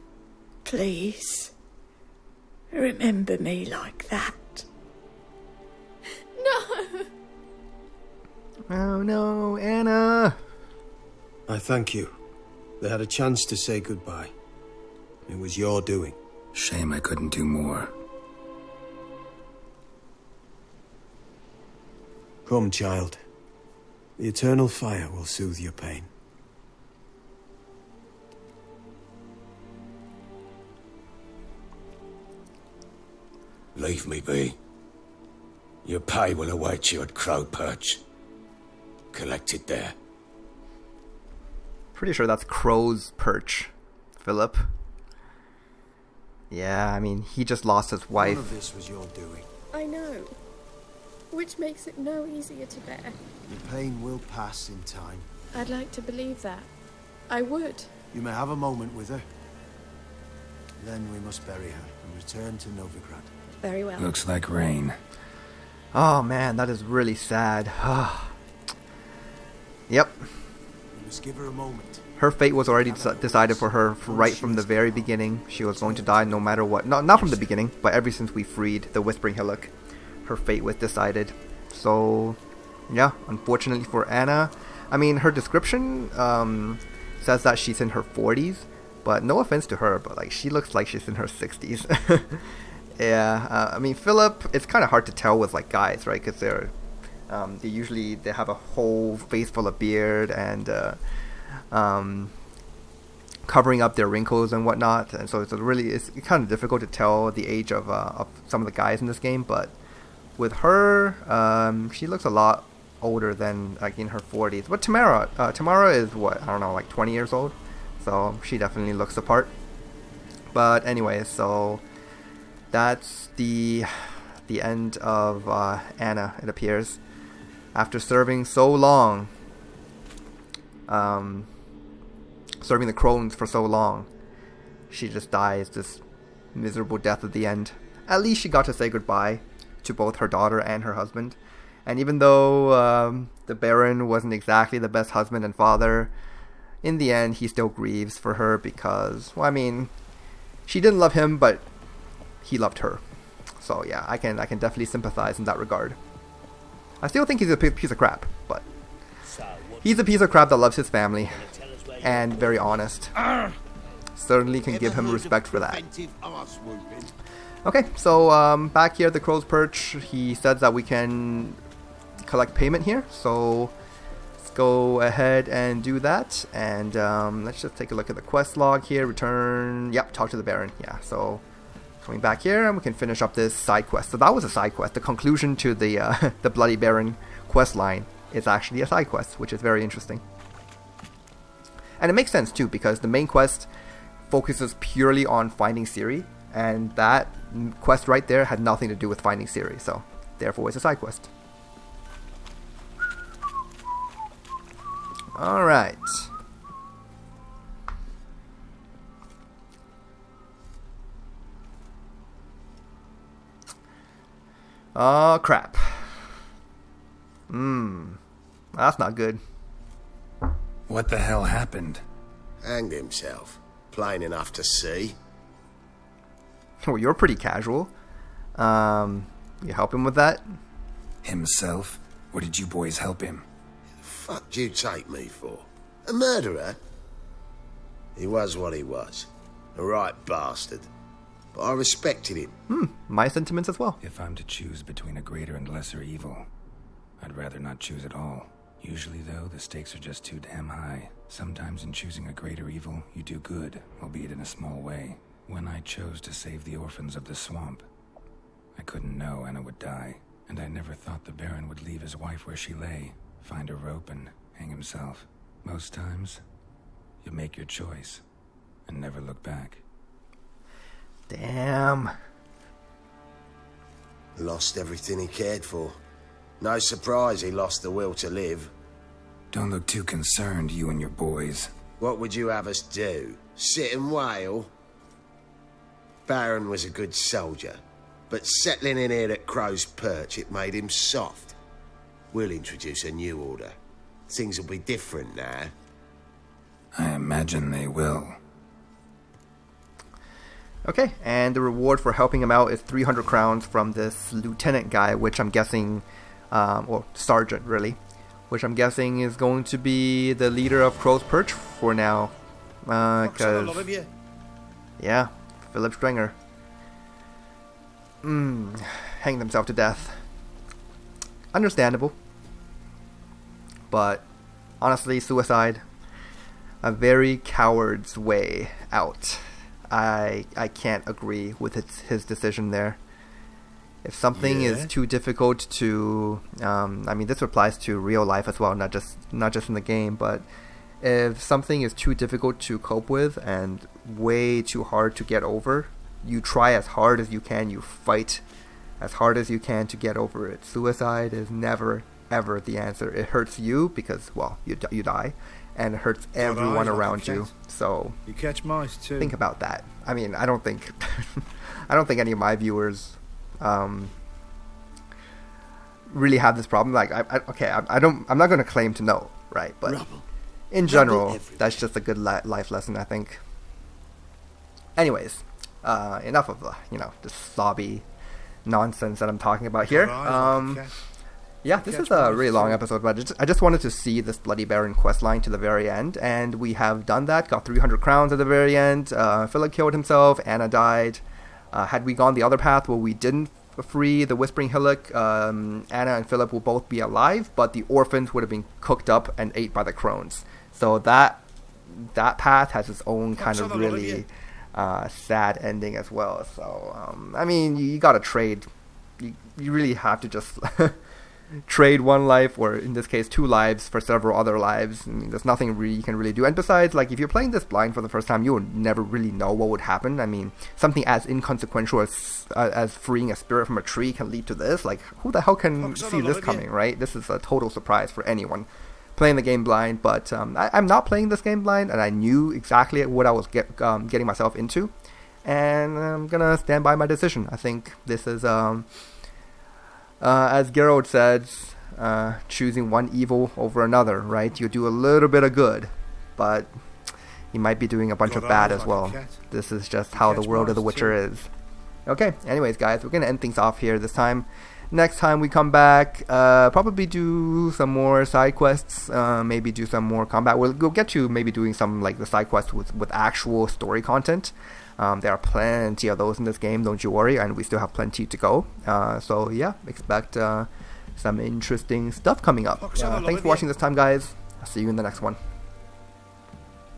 S12: Please, remember me like that.
S11: No!
S2: Oh no, Anna!
S7: I thank you. They had a chance to say goodbye. It was your doing.
S4: Shame I couldn't do more.
S7: Come, child. The eternal fire will soothe your pain.
S3: Leave me be. Your pay will await you at Crow Perch. Collect it there.
S2: Pretty sure that's Crow's Perch, Philip. Yeah, I mean, he just lost his wife.
S7: None of this was your doing.
S13: I know. Which makes it no easier to bear.
S7: Your pain will pass in time.
S13: I'd like to believe that. I would.
S7: You may have a moment with her. Then we must bury her and return to Novigrad.
S13: Very well.
S4: Looks like rain.
S2: Oh man, that is really sad. Yep.
S7: We must give her a moment.
S2: Her fate was already decided for her right from the very beginning. She was going to die no matter what. Not from the beginning, but ever since we freed the Whispering Hillock, her fate was decided. So, yeah, unfortunately for Anna, I mean, her description says that she's in her 40s, but no offense to her, but like she looks like she's in her 60s. Yeah, I mean, Philip, it's kind of hard to tell with like guys, right? Because they usually have a whole face full of beard and covering up their wrinkles and whatnot, and so it's kind of difficult to tell the age of some of the guys in this game. But with her, she looks a lot older than like in her 40s. But Tamara is what, I don't know, like 20 years old, so she definitely looks the part. But anyway, so that's the end of Anna, it appears. After serving so long, serving the Crones for so long, she just dies this miserable death at the end. At least she got to say goodbye to both her daughter and her husband. And even though the Baron wasn't exactly the best husband and father, in the end he still grieves for her because, well, I mean, she didn't love him, but he loved her. So yeah, I can definitely sympathize in that regard. I still think he's a piece of crap, but he's a piece of crap that loves his family and very honest. Certainly can give him respect for that. Okay, so back here at the Crow's Perch, he says that we can collect payment here. So let's go ahead and do that. And let's just take a look at the quest log here. Return. Yep, talk to the Baron. Yeah, so coming back here, and we can finish up this side quest. So that was a side quest. The conclusion to the the Bloody Baron quest line is actually a side quest, which is very interesting. And it makes sense too, because the main quest focuses purely on finding Ciri, and that quest right there had nothing to do with finding Ciri, so therefore it's a side quest. Alright. Oh, crap. That's not good.
S4: What the hell happened?
S3: Hanged himself. Plain enough to see.
S2: Oh, you're pretty casual. You help him with that?
S4: Himself? Or did you boys help him?
S3: The fuck do you take me for? A murderer? He was what he was. A right bastard. But I respected him.
S2: My sentiments as well.
S4: If I'm to choose between a greater and lesser evil, I'd rather not choose at all. Usually, though, the stakes are just too damn high. Sometimes in choosing a greater evil, you do good, albeit in a small way. When I chose to save the orphans of the swamp, I couldn't know Anna would die, and I never thought the Baron would leave his wife where she lay, find a rope and hang himself. Most times, you make your choice and never look back.
S2: Damn.
S3: Lost everything he cared for. No surprise he lost the will to live.
S4: Don't look too concerned, you and your boys.
S3: What would you have us do? Sit and wail? Baron was a good soldier, but settling in here at Crow's Perch, it made him soft. We'll introduce a new order. Things will be different now.
S4: I imagine they will.
S2: Okay, and the reward for helping him out is 300 crowns from this lieutenant guy, which I'm guessing, or sergeant really, which I'm guessing is going to be the leader of Crow's Perch for now. Because, yeah, Philip Strenger. Hanged himself to death. Understandable. but honestly, suicide, a very coward's way out. I can't agree with his decision there. If something is too difficult to, I mean, this applies to real life as well, not just in the game, but if something is too difficult to cope with and way too hard to get over, you try as hard as you can, you fight as hard as you can to get over it. Suicide is never, ever the answer. It hurts you because, well, you die, and it hurts everyone around you. So
S9: you catch mice too.
S2: Think about that. I mean, I don't think any of my viewers really have this problem. Like, I'm not going to claim to know, right? But in general, that's just a good life lesson, I think. Anyways, enough of this slobby nonsense that I'm talking about here. Yeah, this is a really long episode, but I just wanted to see this Bloody Baron questline to the very end, and we have done that. Got 300 crowns at the very end. Philip killed himself. Anna died. Had we gone the other path where we didn't free the Whispering Hillock, Anna and Philip will both be alive, but the orphans would have been cooked up and ate by the Crones. So that path has its own kind of really sad ending as well. So I mean, you gotta trade. You really have to just trade one life, or in this case 2 lives, for several other lives. I mean, there's nothing really you can really do. And besides, like, if you're playing this blind for the first time, you will never really know what would happen. I mean, something as inconsequential as freeing a spirit from a tree can lead to this. Like, who the hell can see this coming, right? This is a total surprise for anyone playing the game blind. But I'm not playing this game blind, and I knew exactly what I was getting myself into, and I'm gonna stand by my decision. I think this is as Geralt says, choosing one evil over another, right? You do a little bit of good, but you might be doing a bunch of bad as well. This is just how the world of The Witcher is. Okay, anyways, guys, we're going to end things off here this time. Next time we come back, probably do some more side quests, maybe do some more combat. We'll get to maybe doing some, like, the side quests with actual story content. There are plenty of those in this game, don't you worry, and we still have plenty to go. So yeah, expect some interesting stuff coming up. Thanks for watching this time, guys. I'll see you in the next one.